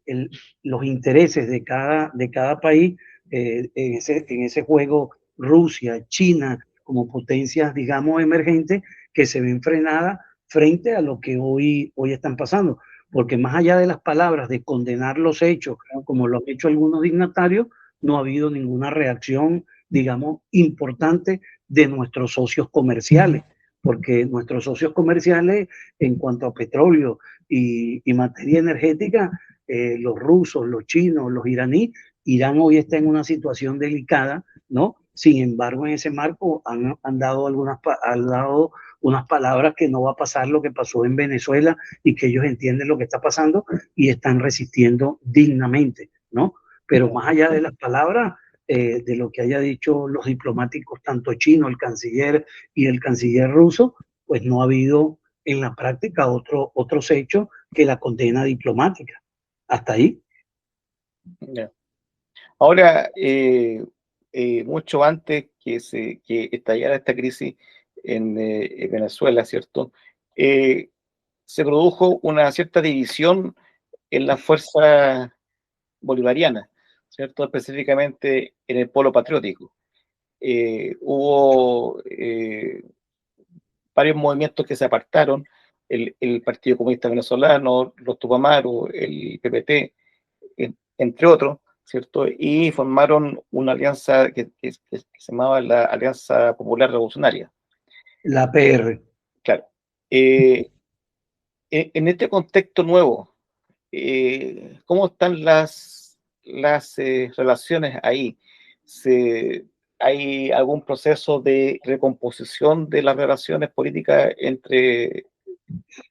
los intereses de cada país en ese juego. Rusia, China, como potencias, digamos, emergentes, que se ven frenadas frente a lo que hoy están pasando. Porque más allá de las palabras de condenar los hechos, como lo han hecho algunos dignatarios, no ha habido ninguna reacción, digamos, importante de nuestros socios comerciales, porque nuestros socios comerciales en cuanto a petróleo y materia energética, los rusos, los chinos, los iraníes, Irán hoy está en una situación delicada, ¿no? Sin embargo, en ese marco han dado han dado unas palabras que no va a pasar lo que pasó en Venezuela y que ellos entienden lo que está pasando y están resistiendo dignamente, ¿no? Pero más allá de las palabras, de lo que haya dicho los diplomáticos, tanto chino, el canciller y el canciller ruso, pues no ha habido en la práctica otros hechos que la condena diplomática. Hasta ahí. Ya. Ahora, mucho antes que estallara esta crisis en Venezuela, ¿cierto? Se produjo una cierta división en la fuerza bolivariana, ¿cierto? Específicamente en el polo patriótico. Hubo varios movimientos que se apartaron, el Partido Comunista Venezolano, los Tupamaros, el PPT, entre otros, ¿cierto? Y formaron una alianza que se llamaba la Alianza Popular Revolucionaria. La PR. Claro. Eh, en este contexto nuevo, ¿cómo están las relaciones ahí? ¿Hay algún proceso de recomposición de las relaciones políticas entre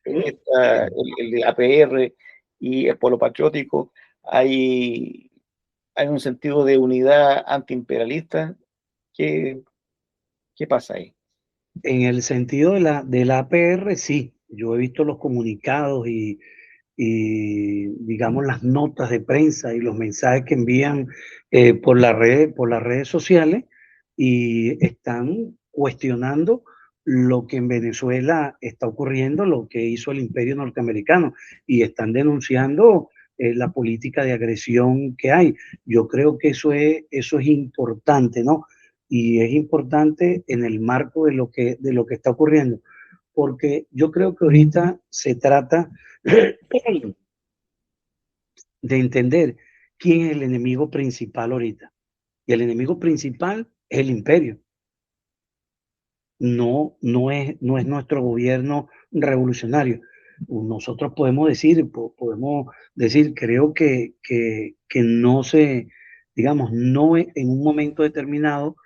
el APR y el Polo Patriótico? ¿Hay un sentido de unidad antiimperialista? ¿Qué, qué pasa ahí? En el sentido de la APR, sí. Yo he visto los comunicados y, digamos, las notas de prensa y los mensajes que envían por las redes sociales y están cuestionando lo que en Venezuela está ocurriendo, lo que hizo el imperio norteamericano y están denunciando la política de agresión que hay. Yo creo que eso es importante, ¿no? Y es importante en el marco de lo que está ocurriendo, porque yo creo que ahorita se trata de entender quién es el enemigo principal ahorita. Y el enemigo principal es el imperio. No es nuestro gobierno revolucionario. nosotros podemos decir, creo que no se, digamos, no en un momento determinado,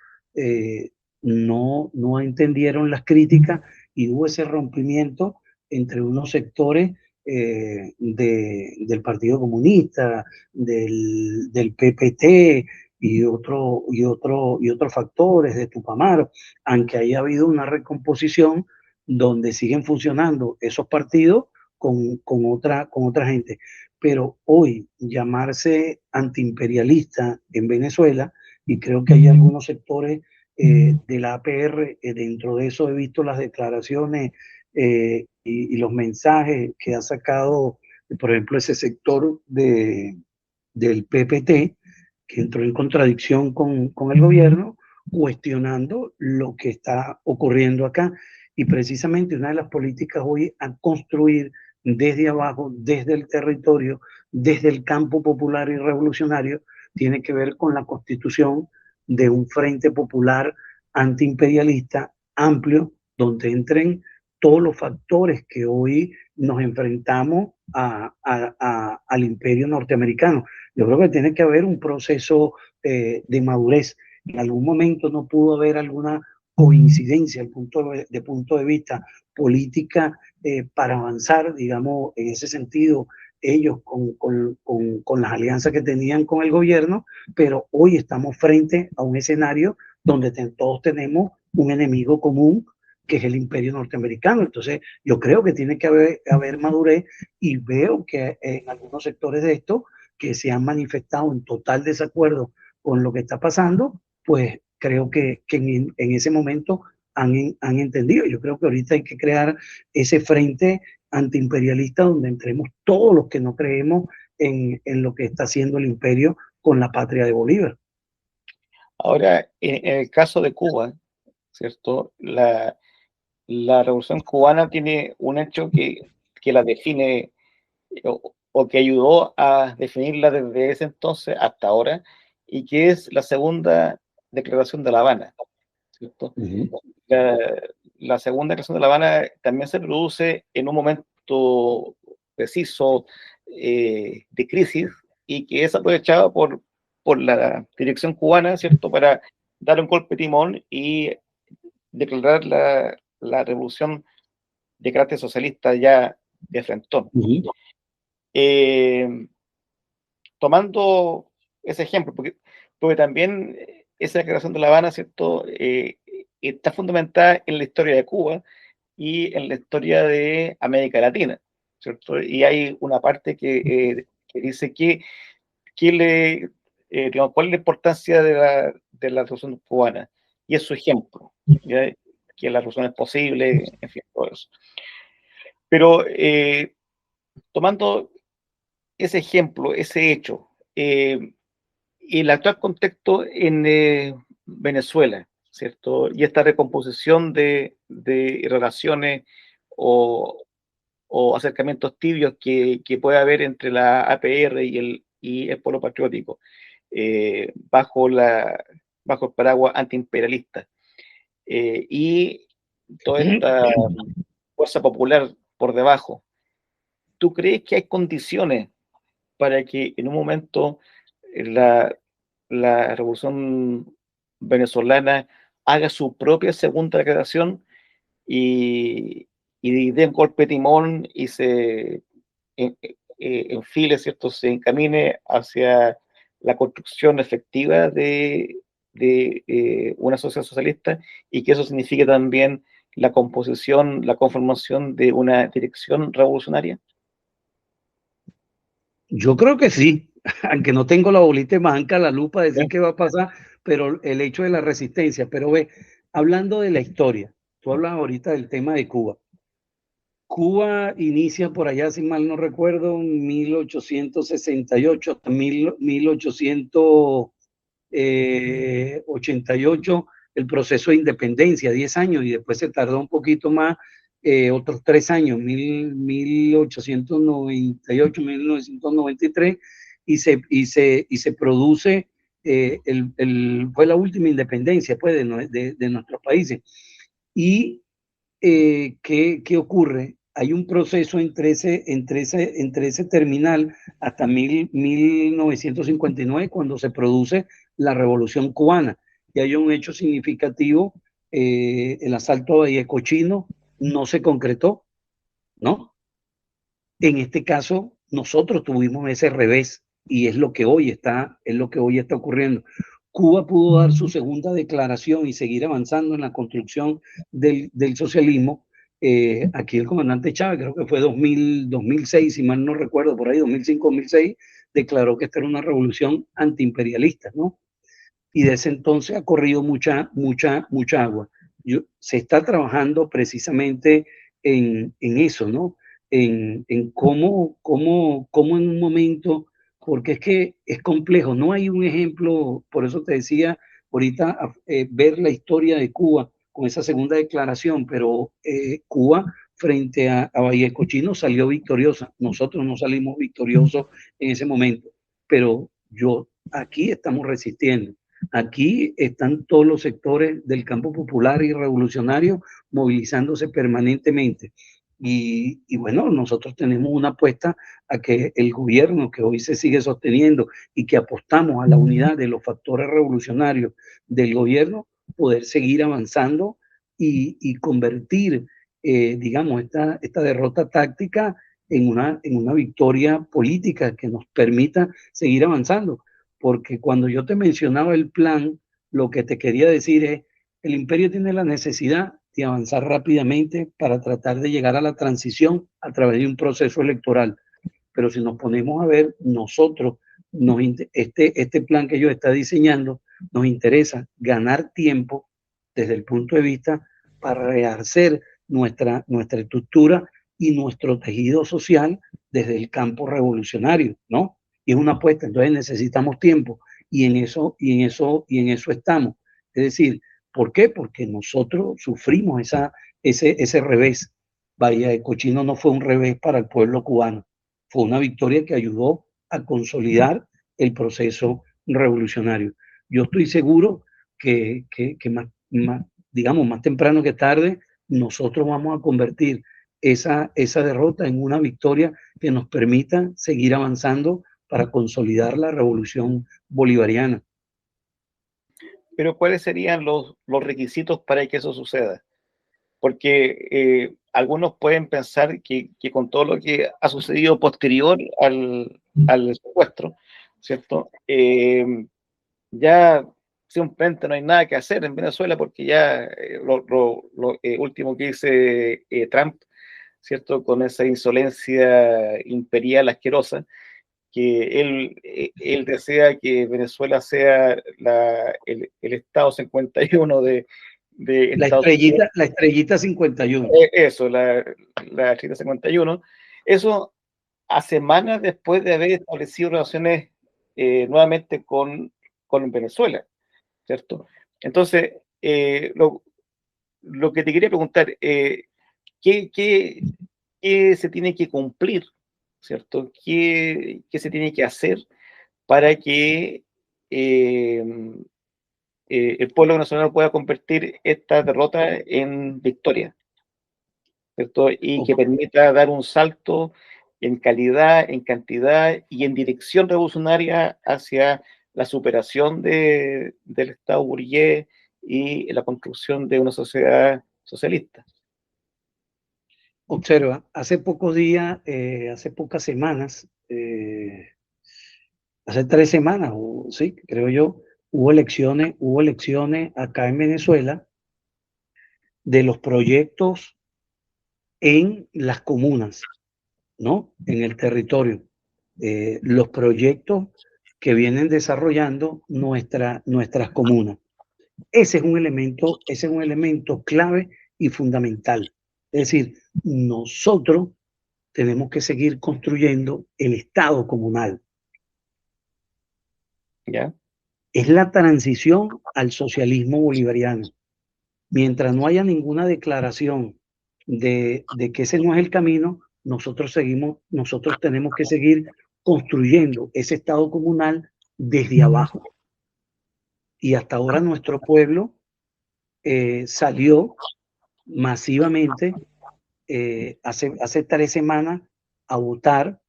no entendieron las críticas y hubo ese rompimiento entre unos sectores del Partido Comunista, del PPT y otros factores de Tupamaro, aunque haya habido una recomposición donde siguen funcionando esos partidos con otra gente. Pero hoy llamarse antiimperialista en Venezuela, y creo que hay algunos sectores de la APR, dentro de eso he visto las declaraciones y los mensajes que ha sacado, por ejemplo, ese sector del PPT, que entró en contradicción con el gobierno, cuestionando lo que está ocurriendo acá. Y precisamente una de las políticas hoy a construir desde abajo, desde el territorio, desde el campo popular y revolucionario, tiene que ver con la constitución de un frente popular antiimperialista amplio, donde entren todos los factores que hoy nos enfrentamos al imperio norteamericano. Yo creo que tiene que haber un proceso de madurez. En algún momento no pudo haber alguna coincidencia de punto de vista política para avanzar, digamos, en ese sentido, ellos con las alianzas que tenían con el gobierno, pero hoy estamos frente a un escenario donde todos tenemos un enemigo común, que es el imperio norteamericano. Entonces, yo creo que tiene que haber madurez, y veo que en algunos sectores de esto, que se han manifestado en total desacuerdo con lo que está pasando, pues creo que en ese momento han entendido. Yo creo que ahorita hay que crear ese frente antiimperialista donde entremos todos los que no creemos en lo que está haciendo el imperio con la patria de Bolívar. Ahora, en el caso de Cuba, ¿cierto? La Revolución Cubana tiene un hecho que la define o que ayudó a definirla desde ese entonces hasta ahora, y que es la segunda declaración de La Habana, ¿cierto? La, la segunda declaración de La Habana también se produce en un momento preciso de crisis, y que es aprovechada por la dirección cubana, ¿cierto?, para dar un golpe de timón y declarar la revolución de carácter socialista ya de frentón. Tomando ese ejemplo, porque también esa declaración de La Habana, ¿cierto?, está fundamentada en la historia de Cuba y en la historia de América Latina, ¿cierto? Y hay una parte que dice digamos, cuál es la importancia de la revolución cubana, y es su ejemplo, ¿ya? Que la revolución es posible, en fin, todo eso. Pero tomando ese ejemplo, ese hecho, y el actual contexto en Venezuela, ¿cierto? Y esta recomposición de relaciones o acercamientos tibios que puede haber entre la APR y el Polo Patriótico, bajo el paraguas antiimperialista. Y toda esta fuerza popular por debajo. ¿Tú crees que hay condiciones para que en un momento la, la revolución venezolana haga su propia segunda declaración y dé un golpe de timón y enfile, ¿cierto?, se encamine hacia la construcción efectiva de una sociedad socialista, y que eso signifique también la composición, la conformación de una dirección revolucionaria? Yo creo que sí, aunque no tengo la bolita de manca, la lupa, decir qué va a pasar, pero el hecho de la resistencia. Pero ve, hablando de la historia, tú hablas ahorita del tema de Cuba. Cuba inicia por allá, si mal no recuerdo, en 1868 hasta 1888, el proceso de independencia, 10 años, y después se tardó un poquito más, otros 3 años, 1898, 1993, y se produce, fue la última independencia, pues, de nuestros países. ¿Y qué ocurre? hay un proceso entre ese terminal hasta 1959, cuando se produce la Revolución Cubana. Y hay un hecho significativo, el asalto a Vallecochino no se concretó, ¿no? En este caso, nosotros tuvimos ese revés y es lo que hoy está ocurriendo. Cuba pudo dar su segunda declaración y seguir avanzando en la construcción del socialismo. Aquí el comandante Chávez, creo que fue 2006, si mal no recuerdo, por ahí 2005-2006, declaró que esta era una revolución antiimperialista, ¿no? Y de ese entonces ha corrido mucha agua. Se está trabajando precisamente en eso, ¿no? En cómo en un momento, porque es que es complejo, no hay un ejemplo, por eso te decía ahorita, ver la historia de Cuba con esa segunda declaración, pero Cuba frente a Vallecochino salió victoriosa, nosotros no salimos victoriosos en ese momento, pero aquí estamos resistiendo. Aquí están todos los sectores del campo popular y revolucionario movilizándose permanentemente. Y bueno, nosotros tenemos una apuesta a que el gobierno que hoy se sigue sosteniendo y que apostamos a la unidad de los factores revolucionarios del gobierno, poder seguir avanzando y convertir, digamos, esta derrota táctica en una victoria política que nos permita seguir avanzando. Porque cuando yo te mencionaba el plan, lo que te quería decir es, el imperio tiene la necesidad de avanzar rápidamente para tratar de llegar a la transición a través de un proceso electoral. Pero si nos ponemos a ver, nosotros, este plan que yo está diseñando, nos interesa ganar tiempo desde el punto de vista para rehacer nuestra estructura y nuestro tejido social desde el campo revolucionario, ¿no? Y es una apuesta, entonces necesitamos tiempo y en eso estamos. Es decir, ¿por qué? Porque nosotros sufrimos ese revés. Vallecochino no fue un revés para el pueblo cubano, fue una victoria que ayudó a consolidar el proceso revolucionario. Yo estoy seguro que digamos, más temprano que tarde, nosotros vamos a convertir esa derrota en una victoria que nos permita seguir avanzando para consolidar la revolución bolivariana. Pero ¿cuáles serían los requisitos para que eso suceda? Porque algunos pueden pensar que con todo lo que ha sucedido posterior al secuestro, ¿cierto? Ya simplemente no hay nada que hacer en Venezuela porque ya lo último que dice Trump, ¿cierto? Con esa insolencia imperial asquerosa, que él desea que Venezuela sea el Estado 51 de Estados Unidos. La estrellita 51. Eso, la estrellita 51. Eso a semanas después de haber establecido relaciones nuevamente con Venezuela, ¿cierto? Entonces, lo que te quería preguntar, ¿qué se tiene que cumplir, ¿cierto? ¿Qué se tiene que hacer para que el pueblo venezolano pueda convertir esta derrota en victoria, ¿cierto? Y que permita dar un salto en calidad, en cantidad y en dirección revolucionaria hacia la superación del Estado burgués y la construcción de una sociedad socialista? Observa, hace pocos días, hace pocas semanas, hace 3 semanas, o sí, creo yo, hubo elecciones acá en Venezuela de los proyectos en las comunas, ¿no? En el territorio. Los proyectos que vienen desarrollando nuestras comunas. Ese es un elemento clave y fundamental. Es decir, nosotros tenemos que seguir construyendo el Estado comunal. ¿Ya? Es la transición al socialismo bolivariano. Mientras no haya ninguna declaración de que ese no es el camino, nosotros tenemos que seguir construyendo ese Estado comunal desde abajo. Y hasta ahora nuestro pueblo salió masivamente hace 3 semanas a votar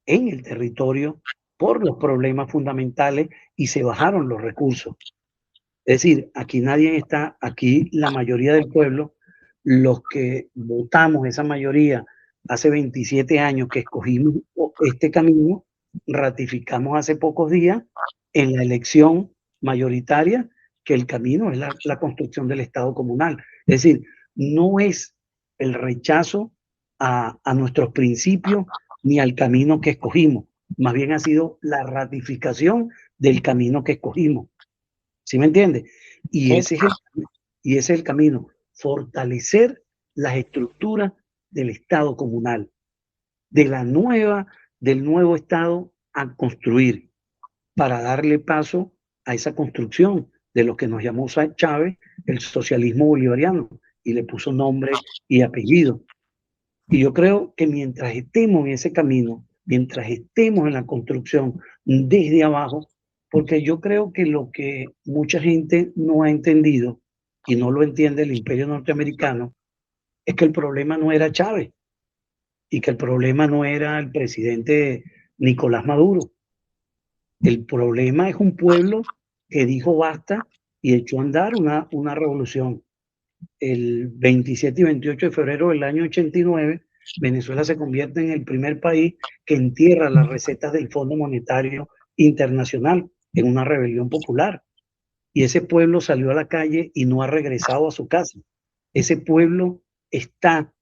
en el territorio por los problemas fundamentales y se bajaron los recursos. Es decir, aquí nadie está, aquí la mayoría del pueblo, los que votamos, esa mayoría, hace 27 años que escogimos este camino, ratificamos hace pocos días en la elección mayoritaria que el camino es la construcción del Estado comunal. Es decir, no es el rechazo a nuestros principios ni al camino que escogimos, más bien ha sido la ratificación del camino que escogimos. ¿Sí me entiende? Y Sí, ese es y ese es el camino, fortalecer las estructuras del Estado comunal, de del nuevo Estado a construir, para darle paso a esa construcción de lo que nos llamó Chávez el socialismo bolivariano, y le puso nombre y apellido. Y yo creo que mientras estemos en ese camino, mientras estemos en la construcción desde abajo, porque yo creo que lo que mucha gente no ha entendido y no lo entiende el imperio norteamericano, es que el problema no era Chávez y que el problema no era el presidente Nicolás Maduro. El problema es un pueblo que dijo basta y echó a andar una revolución. El 27 y 28 de febrero del año 89, Venezuela se convierte en el primer país que entierra las recetas del Fondo Monetario Internacional en una rebelión popular. Y ese pueblo salió a la calle y no ha regresado a su casa. Ese pueblo está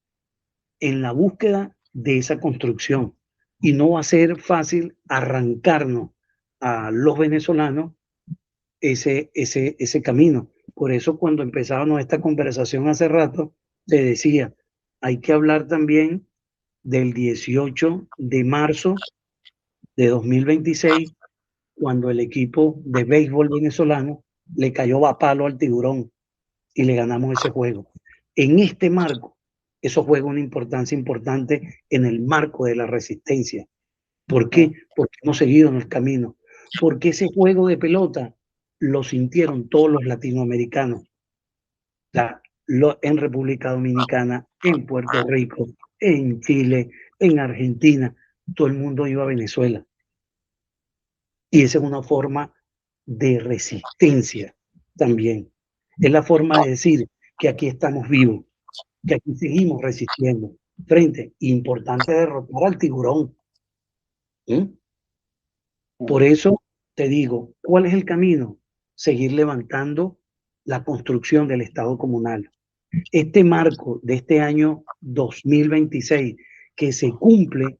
en la búsqueda de esa construcción y no va a ser fácil arrancarnos a los venezolanos ese camino. Por eso cuando empezábamos esta conversación hace rato, te decía, hay que hablar también del 18 de marzo de 2026, cuando el equipo de béisbol venezolano le cayó a palo al Tiburón y le ganamos ese juego. En este marco, eso juega una importancia importante en el marco de la resistencia. ¿Por qué? Porque hemos seguido en el camino. Porque ese juego de pelota lo sintieron todos los latinoamericanos, en República Dominicana, en Puerto Rico, en Chile, en Argentina. Todo el mundo iba a Venezuela. Y esa es una forma de resistencia también. Es la forma de decir que aquí estamos vivos, que aquí seguimos resistiendo. Frente, importante derrotar al tiburón. ¿Sí? Por eso te digo, ¿cuál es el camino? Seguir levantando la construcción del Estado comunal. Este marco de este año 2026, que se cumple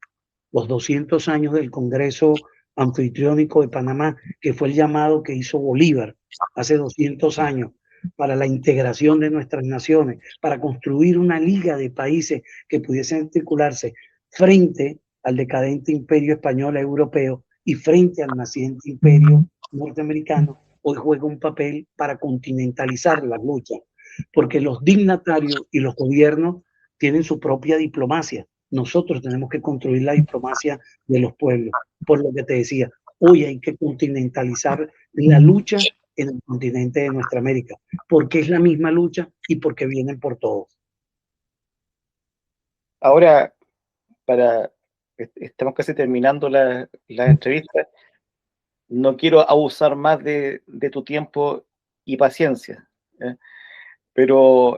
los 200 años del Congreso Anfitriónico de Panamá, que fue el llamado que hizo Bolívar hace 200 años para la integración de nuestras naciones, para construir una liga de países que pudiesen articularse frente al decadente imperio español e europeo y frente al naciente imperio norteamericano, hoy juega un papel para continentalizar la lucha, porque los dignatarios y los gobiernos tienen su propia diplomacia. Nosotros tenemos que construir la diplomacia de los pueblos. Por lo que te decía, hoy hay que continentalizar la lucha en el continente de nuestra América, porque es la misma lucha y porque vienen por todos. ahora, estamos casi terminando la entrevista. No quiero abusar más de tu tiempo y paciencia, ¿eh? Pero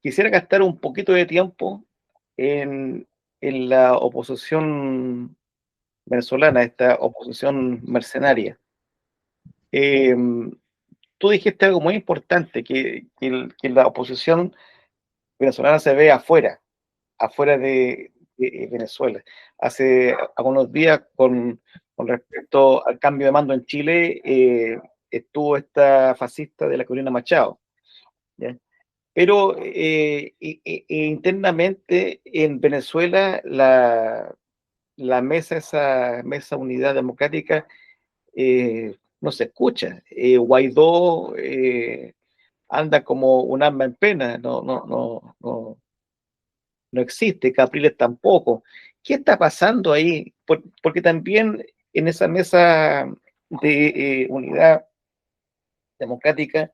quisiera gastar un poquito de tiempo en la oposición venezolana, esta oposición mercenaria. Eh, Tú dijiste algo muy importante, que la oposición venezolana se ve afuera de Venezuela. Hace algunos días, con respecto al cambio de mando en Chile, estuvo esta fascista de la Corina Machado, ¿ya? Pero internamente en Venezuela esa mesa Unidad Democrática no se escucha. Guaidó anda como un alma en pena, no existe, Capriles tampoco. ¿Qué está pasando ahí? Porque también en esa mesa de Unidad Democrática,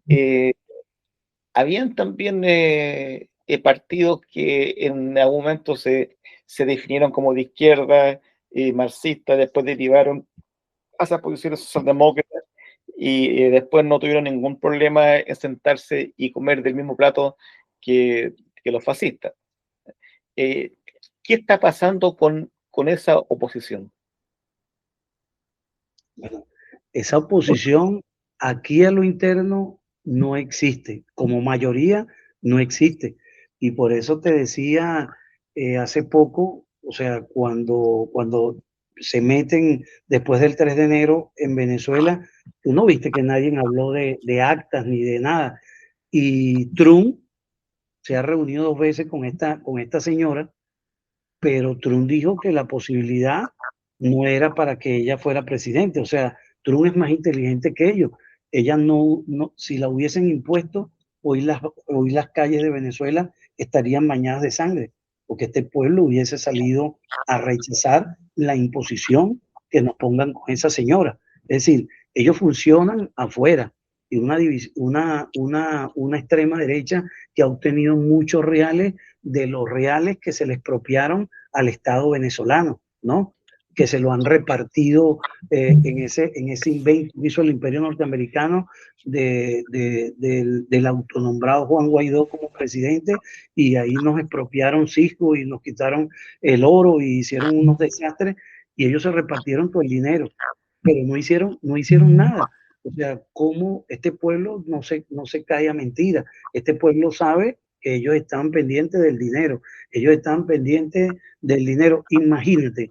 eh, habían también partidos que en algún momento se definieron como de izquierda, marxistas, después derivaron hacia posiciones socialdemócratas y después no tuvieron ningún problema en sentarse y comer del mismo plato que los fascistas. Eh, ¿Qué está pasando con esa oposición? Bueno, esa oposición aquí a lo interno no existe, como mayoría no existe. Y por eso te decía hace poco, o sea, cuando se meten después del 3 de enero en Venezuela, tú no viste que nadie habló de actas ni de nada. Y Trump se ha reunido 2 veces con esta señora, pero Trump dijo que la posibilidad no era para que ella fuera presidente. O sea, Trump es más inteligente que ellos. Ella no, si la hubiesen impuesto, hoy las calles de Venezuela estarían bañadas de sangre, porque este pueblo hubiese salido a rechazar la imposición que nos pongan con esa señora. Es decir, ellos funcionan afuera y una extrema derecha que ha obtenido muchos reales de los reales que se le expropiaron al Estado venezolano, ¿no? Que se lo han repartido en ese invento que hizo el imperio norteamericano del autonombrado Juan Guaidó como presidente, y ahí nos expropiaron Cisco y nos quitaron el oro y hicieron unos desastres, y ellos se repartieron todo el dinero, pero no hicieron nada. O sea, cómo este pueblo no se cae a mentira. Este pueblo sabe que ellos estaban pendientes del dinero. Ellos estaban pendientes del dinero. Imagínate,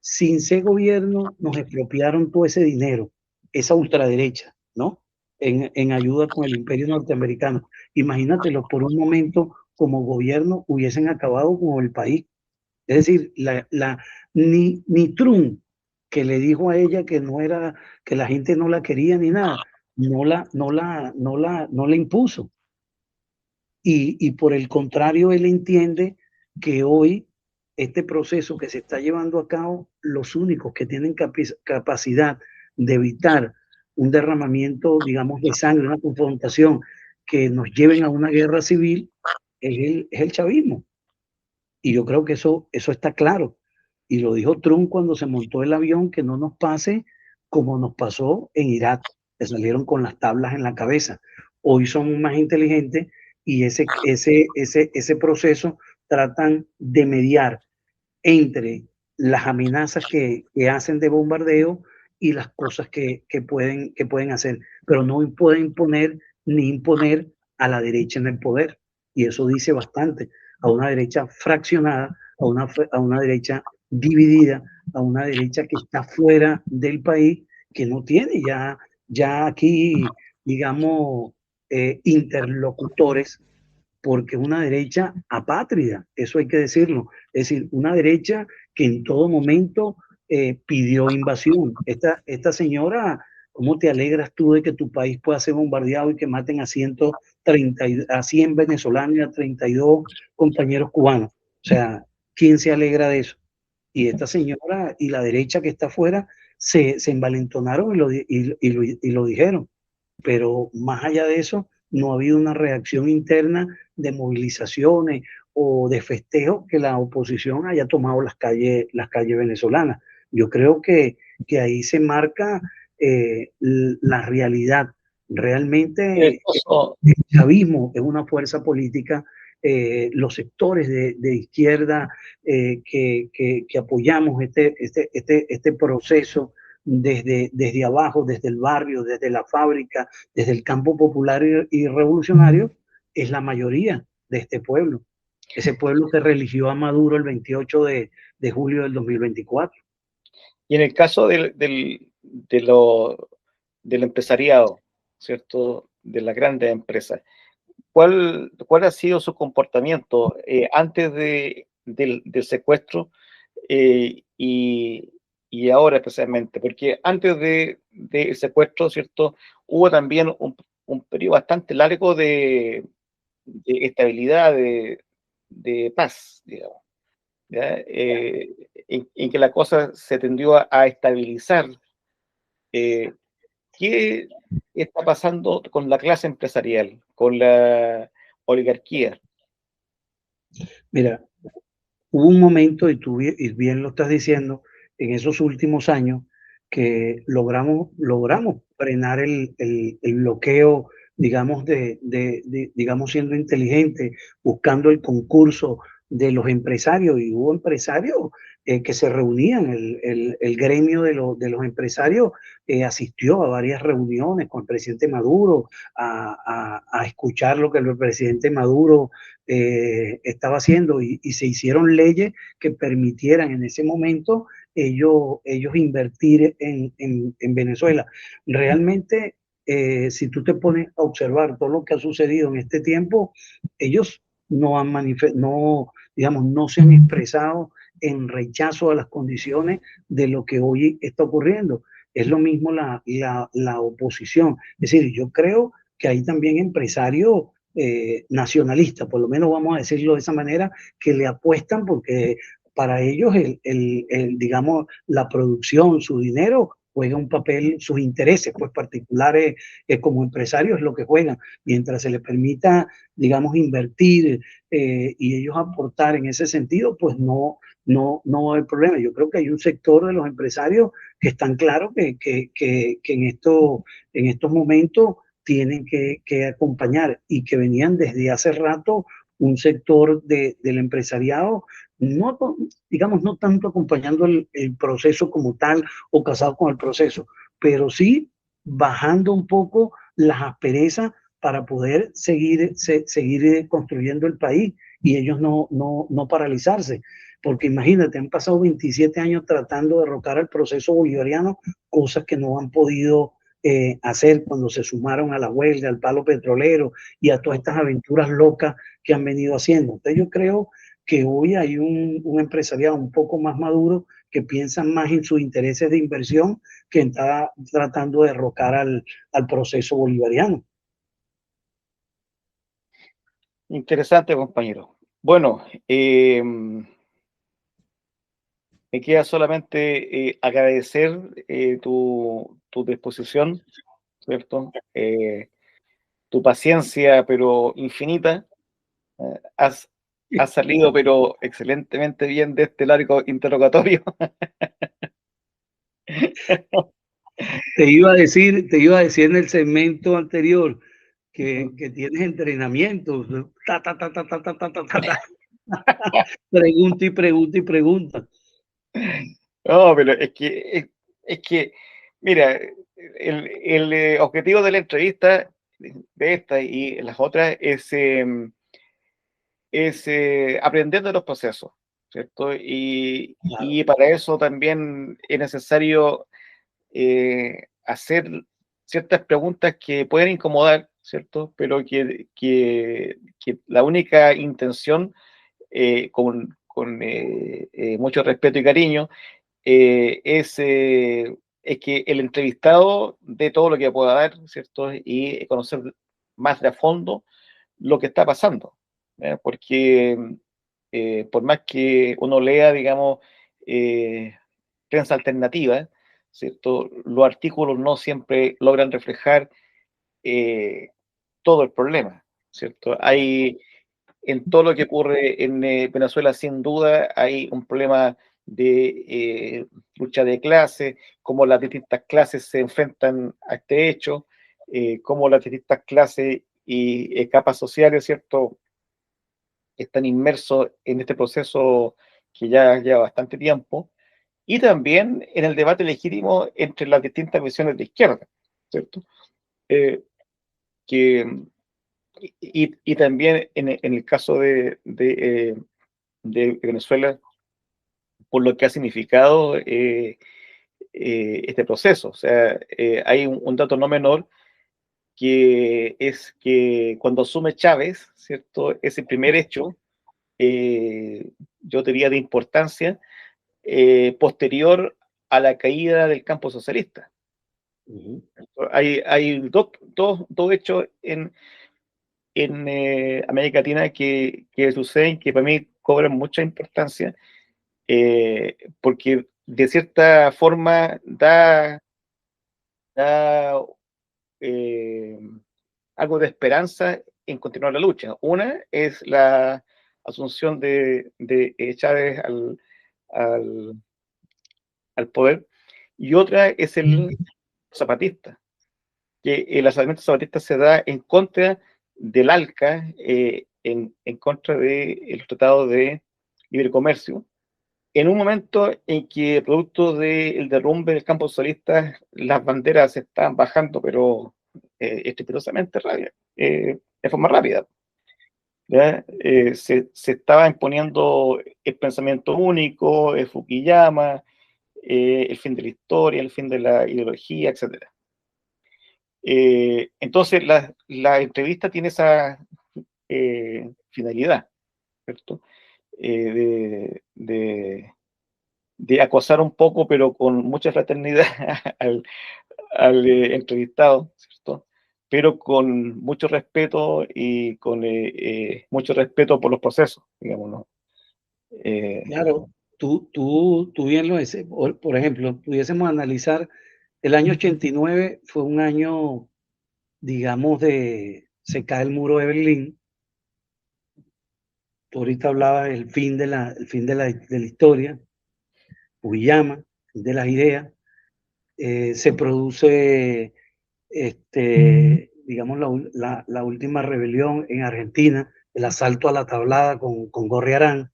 sin ser gobierno nos expropiaron todo ese dinero, esa ultraderecha, ¿no? En ayuda con el imperio norteamericano. Imagínatelo por un momento como gobierno hubiesen acabado con el país. Es decir, ni Trump, que le dijo a ella que no era, que la gente no la quería ni nada, no la impuso. Y por el contrario, él entiende que hoy este proceso que se está llevando a cabo, los únicos que tienen capacidad de evitar un derramamiento, digamos, de sangre, una confrontación que nos lleven a una guerra civil, es el chavismo. Y yo creo que eso está claro. Y lo dijo Trump cuando se montó el avión, que no nos pase como nos pasó en Irak, que salieron con las tablas en la cabeza. Hoy son más inteligentes y ese proceso tratan de mediar entre las amenazas que hacen de bombardeo y las cosas que pueden hacer, pero no pueden imponer ni imponer a la derecha en el poder. Y eso dice bastante, a una derecha fraccionada, a una derecha dividida, a una derecha que está fuera del país, que no tiene ya aquí, digamos, interlocutores, porque es una derecha apátrida, eso hay que decirlo. Es decir, una derecha que en todo momento pidió invasión. Esta señora, ¿cómo te alegras tú de que tu país pueda ser bombardeado y que maten a 130, a 100 venezolanos y a 32 compañeros cubanos? O sea, ¿quién se alegra de eso? Y esta señora y la derecha que está afuera se envalentonaron y lo dijeron, pero más allá de eso, no ha habido una reacción interna de movilizaciones o de festejos que la oposición haya tomado las calles venezolanas. Yo creo que ahí se marca la realidad. Realmente Eso, el chavismo es una fuerza política, los sectores de izquierda que apoyamos este proceso desde abajo, desde el barrio, desde la fábrica, desde el campo popular y revolucionario, es la mayoría de este pueblo. Ese pueblo que religió a Maduro el 28 de julio del 2024. y en el caso del empresariado, ¿cierto? De las grandes empresas, ¿cuál ha sido su comportamiento antes del secuestro y ahora especialmente? Porque antes del secuestro, ¿cierto? Hubo también un periodo bastante largo de estabilidad, de paz, digamos, ¿ya? En que la cosa se tendió a estabilizar. eh, ¿qué está pasando con la clase empresarial, con la oligarquía? Mira, hubo un momento, y bien lo estás diciendo, en esos últimos años, que logramos frenar el bloqueo, digamos, digamos, siendo inteligente, buscando el concurso de los empresarios, y hubo empresarios que se reunían, el gremio de los empresarios asistió a varias reuniones con el presidente Maduro, a escuchar lo que el presidente Maduro estaba haciendo, y se hicieron leyes que permitieran en ese momento ellos invertir en Venezuela. Realmente, si tú te pones a observar todo lo que ha sucedido en este tiempo, ellos no han no, digamos, no se han expresado en rechazo a las condiciones de lo que hoy está ocurriendo. Es lo mismo la oposición. Es decir, yo creo que hay también empresarios nacionalistas, por lo menos vamos a decirlo de esa manera, que le apuestan porque para ellos digamos, la producción, su dinero juega un papel, sus intereses pues particulares como empresarios es lo que juegan, mientras se les permita, digamos, invertir y ellos aportar en ese sentido, pues no va a haber problema. Yo creo que hay un sector de los empresarios que están claros que en estos momentos tienen que acompañar, y que venían desde hace rato un sector del empresariado, no, digamos, no tanto acompañando el proceso como tal o casado con el proceso, pero sí bajando un poco las asperezas para poder seguir construyendo el país, y ellos no paralizarse. Porque imagínate, han pasado 27 años tratando de derrocar el proceso bolivariano, cosas que no han podido hacer cuando se sumaron a la huelga, al palo petrolero y a todas estas aventuras locas que han venido haciendo. Entonces yo creo que hoy hay un empresariado un poco más maduro que piensa más en sus intereses de inversión que está tratando de derrocar al proceso bolivariano. Interesante, compañero. Bueno, me queda solamente agradecer tu disposición, ¿cierto? Tu paciencia, pero infinita. Has, has salido, pero excelentemente bien de este largo interrogatorio. Te iba a decir en el segmento anterior que tienes entrenamiento. Pregunta y pregunta y pregunta. No, pero es que, mira, el objetivo de la entrevista, de esta y las otras, es aprender de los procesos, ¿cierto? Y para eso también es necesario hacer ciertas preguntas que pueden incomodar, ¿cierto? Pero que la única intención, con mucho respeto y cariño, es que el entrevistado dé todo lo que pueda dar, ¿cierto? Y conocer más de a fondo lo que está pasando, porque por más que uno lea, digamos, eh, prensa alternativa, ¿cierto? Los artículos no siempre logran reflejar eh, todo el problema, ¿cierto? Hay, en todo lo que ocurre en Venezuela, sin duda, hay un problema de lucha de clases, cómo las distintas clases se enfrentan a este hecho, cómo las distintas clases y capas sociales, ¿cierto?, están inmersos en este proceso que ya lleva bastante tiempo, y también en el debate legítimo entre las distintas visiones de izquierda, ¿cierto? Eh, que, y también en el caso de Venezuela, por lo que ha significado este proceso. O sea, hay un dato no menor, que es que cuando asume Chávez, ¿cierto? Ese primer hecho, yo diría de importancia, posterior a la caída del campo socialista. Hay dos hechos en América Latina que suceden, que para mí cobran mucha importancia, porque de cierta forma da algo de esperanza en continuar la lucha. Una es la asunción de Chávez al, al poder, y otra es el zapatista, que el asalamiento zapatista se da en contra del ALCA, en contra del Tratado de Libre Comercio, en un momento en que, producto del derrumbe del campo socialista, las banderas se estaban bajando, pero estrepitosamente de forma rápida. ¿Ya? Se estaba imponiendo el pensamiento único, el Fukuyama, el fin de la historia, el fin de la ideología, etc. Entonces, la entrevista tiene esa finalidad, ¿cierto? De acosar un poco, pero con mucha fraternidad al entrevistado, ¿cierto? Pero con mucho respeto y con mucho respeto por los procesos, digamos, ¿no? Claro, tú bien lo dices. Por ejemplo, pudiésemos analizar el año 89 fue un año, digamos, se cae el muro de Berlín. Tú ahorita hablabas del fin el fin de la historia, Fukuyama, de las ideas. Se produce, digamos, la última rebelión en Argentina, el asalto a la tablada con Gorriarán.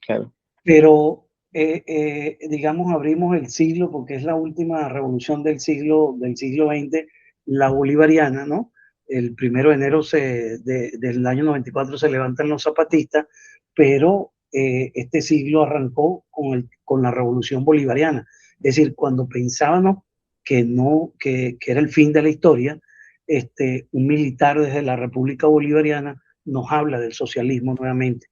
claro. Pero, digamos, abrimos el siglo, porque es la última revolución del siglo XX, la bolivariana, ¿no? El 1 de enero del año 94 se levantan los zapatistas, pero este siglo arrancó con la revolución bolivariana. Es decir, cuando pensábamos que, no, que era el fin de la historia, un militar desde la República Bolivariana nos habla del socialismo nuevamente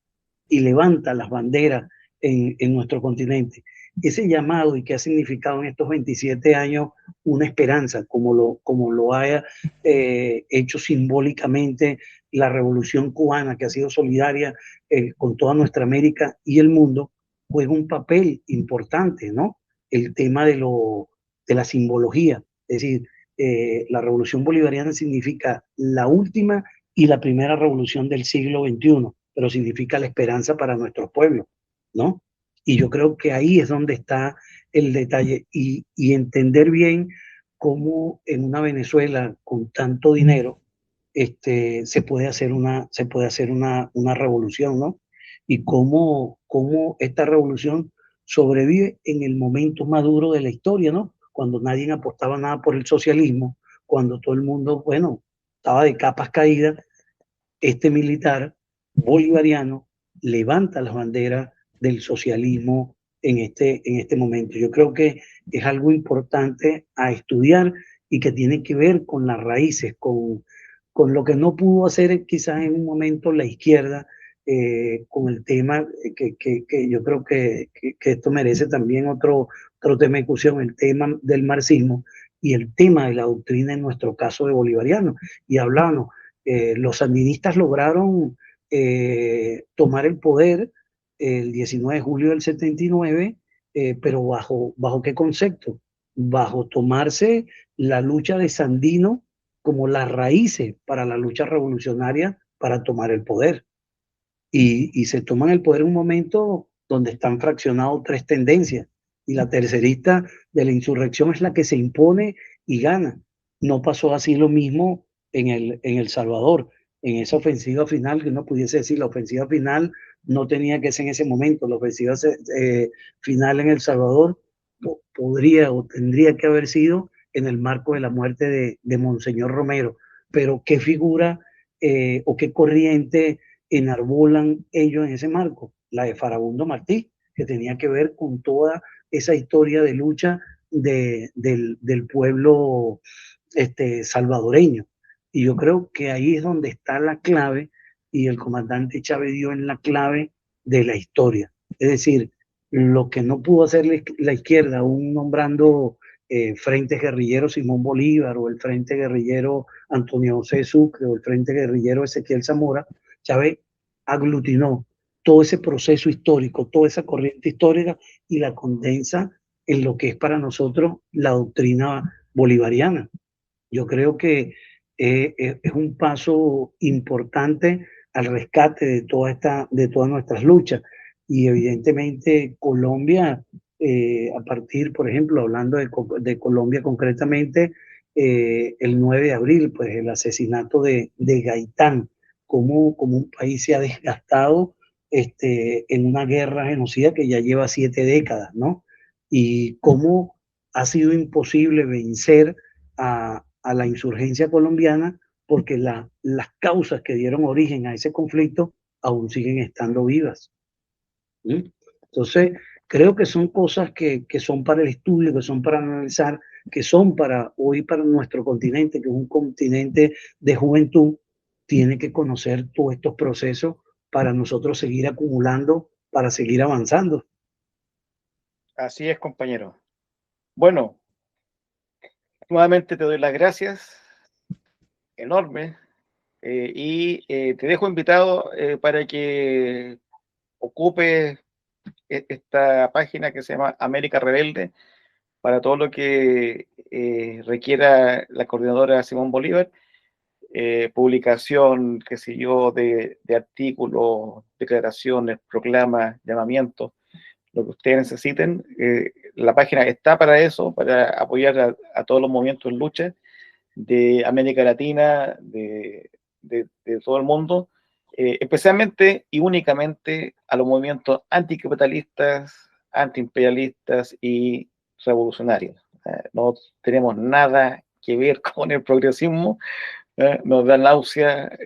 y levanta las banderas en nuestro continente. Ese llamado y que ha significado en estos 27 años una esperanza, como lo ha hecho simbólicamente la revolución cubana, que ha sido solidaria con toda nuestra América y el mundo, juega un papel importante, ¿no? El tema de la simbología, es decir, la revolución bolivariana significa la última y la primera revolución del siglo XXI, pero significa la esperanza para nuestros pueblos, ¿no? Y yo creo que ahí es donde está el detalle y entender bien cómo en una Venezuela con tanto dinero se puede hacer una revolución, ¿no? Y cómo esta revolución sobrevive en el momento más duro de la historia, ¿no? Cuando nadie apostaba nada por el socialismo, cuando todo el mundo, bueno, estaba de capas caídas, este militar bolivariano levanta las banderas del socialismo en este momento. Yo creo que es algo importante a estudiar y que tiene que ver con las raíces, con lo que no pudo hacer quizás en un momento la izquierda, con el tema que yo creo que esto merece también otro tema de discusión, el tema del marxismo y el tema de la doctrina en nuestro caso de bolivariano. Y hablábamos, los sandinistas lograron tomar el poder el 19 de julio del 79, pero ¿bajo qué concepto? Bajo tomarse la lucha de Sandino como las raíces para la lucha revolucionaria para tomar el poder. Y se toman el poder en un momento donde están fraccionados tres tendencias. Y la tercerista de la insurrección es la que se impone y gana. No pasó así lo mismo en el Salvador, en esa ofensiva final, que uno pudiese decir, la ofensiva final no tenía que ser en ese momento, la ofensiva final en El Salvador podría o tendría que haber sido en el marco de la muerte de Monseñor Romero. Pero ¿qué figura o qué corriente enarbolan ellos en ese marco? La de Farabundo Martí, que tenía que ver con toda esa historia de lucha del pueblo salvadoreño. Y yo creo que ahí es donde está la clave, y el comandante Chávez dio en la clave de la historia. Es decir, lo que no pudo hacer la izquierda, aún nombrando Frente Guerrillero Simón Bolívar, o el Frente Guerrillero Antonio José Sucre, o el Frente Guerrillero Ezequiel Zamora, Chávez aglutinó todo ese proceso histórico, toda esa corriente histórica, y la condensa en lo que es para nosotros la doctrina bolivariana. Yo creo que es un paso importante al rescate de todas nuestras luchas. Y evidentemente Colombia, a partir, por ejemplo, hablando de Colombia concretamente, el 9 de abril, pues el asesinato de Gaitán, como un país se ha desgastado en una guerra genocida que ya lleva 7 décadas, ¿no? Y cómo ha sido imposible vencer a la insurgencia colombiana porque las causas que dieron origen a ese conflicto aún siguen estando vivas. ¿Sí? Entonces, creo que son cosas que son para el estudio, que son para analizar, que son para hoy para nuestro continente, que es un continente de juventud, tiene que conocer todos estos procesos para nosotros seguir acumulando, para seguir avanzando. Así es, compañero. Bueno, nuevamente te doy las gracias, enorme, te dejo invitado para que ocupes esta página que se llama América Rebelde para todo lo que requiera la coordinadora Simón Bolívar, publicación, qué sé yo, de artículos, declaraciones, proclamas, llamamientos, lo que ustedes necesiten. La página está para eso, para apoyar a todos los movimientos en lucha de América Latina, de todo el mundo, especialmente y únicamente a los movimientos anticapitalistas, antiimperialistas y revolucionarios. No tenemos nada que ver con el progresismo, nos da náusea,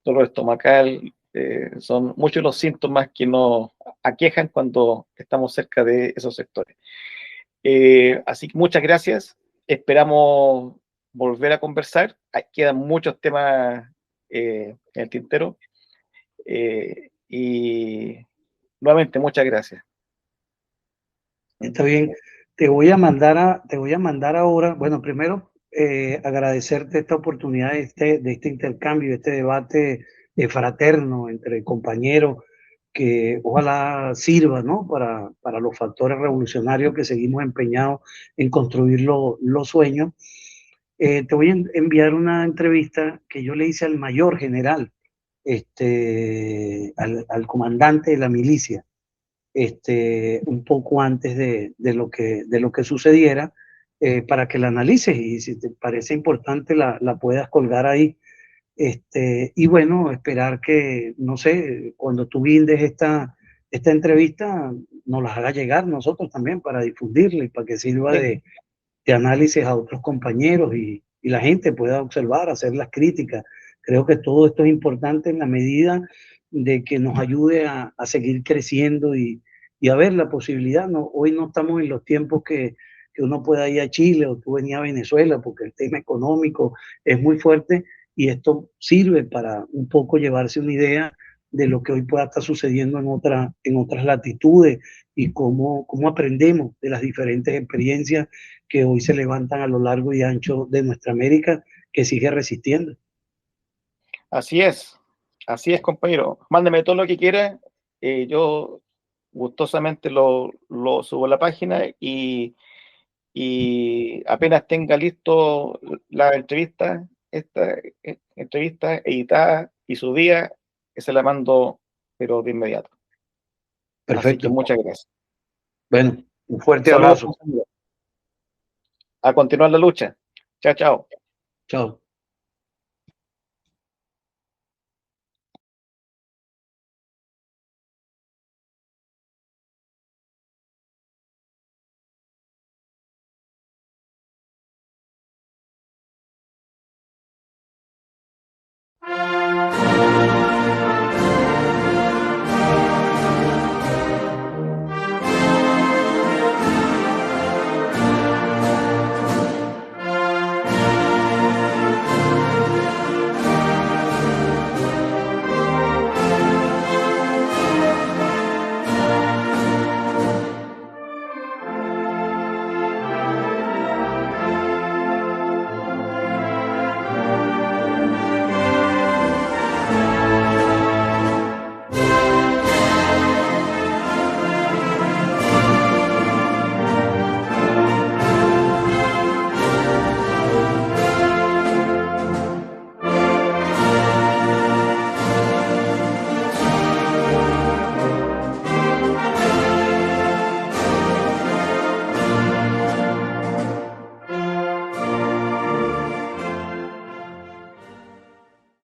dolor estomacal, son muchos los síntomas que nos aquejan cuando estamos cerca de esos sectores. Así que muchas gracias. Esperamos volver a conversar. Quedan muchos temas en el tintero. Y nuevamente, muchas gracias. Está bien. Te voy a mandar ahora, bueno, primero agradecerte esta oportunidad de este intercambio, de este debate fraterno entre compañeros, que ojalá sirva, ¿no? Para los factores revolucionarios que seguimos empeñados en construir los sueños. Te voy a enviar una entrevista que yo le hice al mayor general, al comandante de la milicia, un poco antes de lo que sucediera, para que la analices y si te parece importante la puedas colgar ahí. Y bueno, esperar que, no sé, cuando tú brindes esta entrevista, nos las haga llegar nosotros también para difundirla y para que sirva Sí, de análisis a otros compañeros y la gente pueda observar, hacer las críticas. Creo que todo esto es importante en la medida de que nos ayude a seguir creciendo y a ver la posibilidad. No, hoy no estamos en los tiempos que uno pueda ir a Chile o tú venías a Venezuela porque el tema económico es muy fuerte y esto sirve para un poco llevarse una idea de lo que hoy pueda estar sucediendo en otras latitudes y cómo aprendemos de las diferentes experiencias que hoy se levantan a lo largo y ancho de nuestra América, que sigue resistiendo. así es. Así es, compañero. Mándame todo lo que quiera. Yo gustosamente lo subo a la página y apenas tenga listo la entrevista, esta entrevista editada y subida, se la mando, pero de inmediato. Así que Perfecto. muchas gracias. Bueno, un fuerte Saludos, abrazo. compañero. A continuar la lucha. Chao, chao. Chao.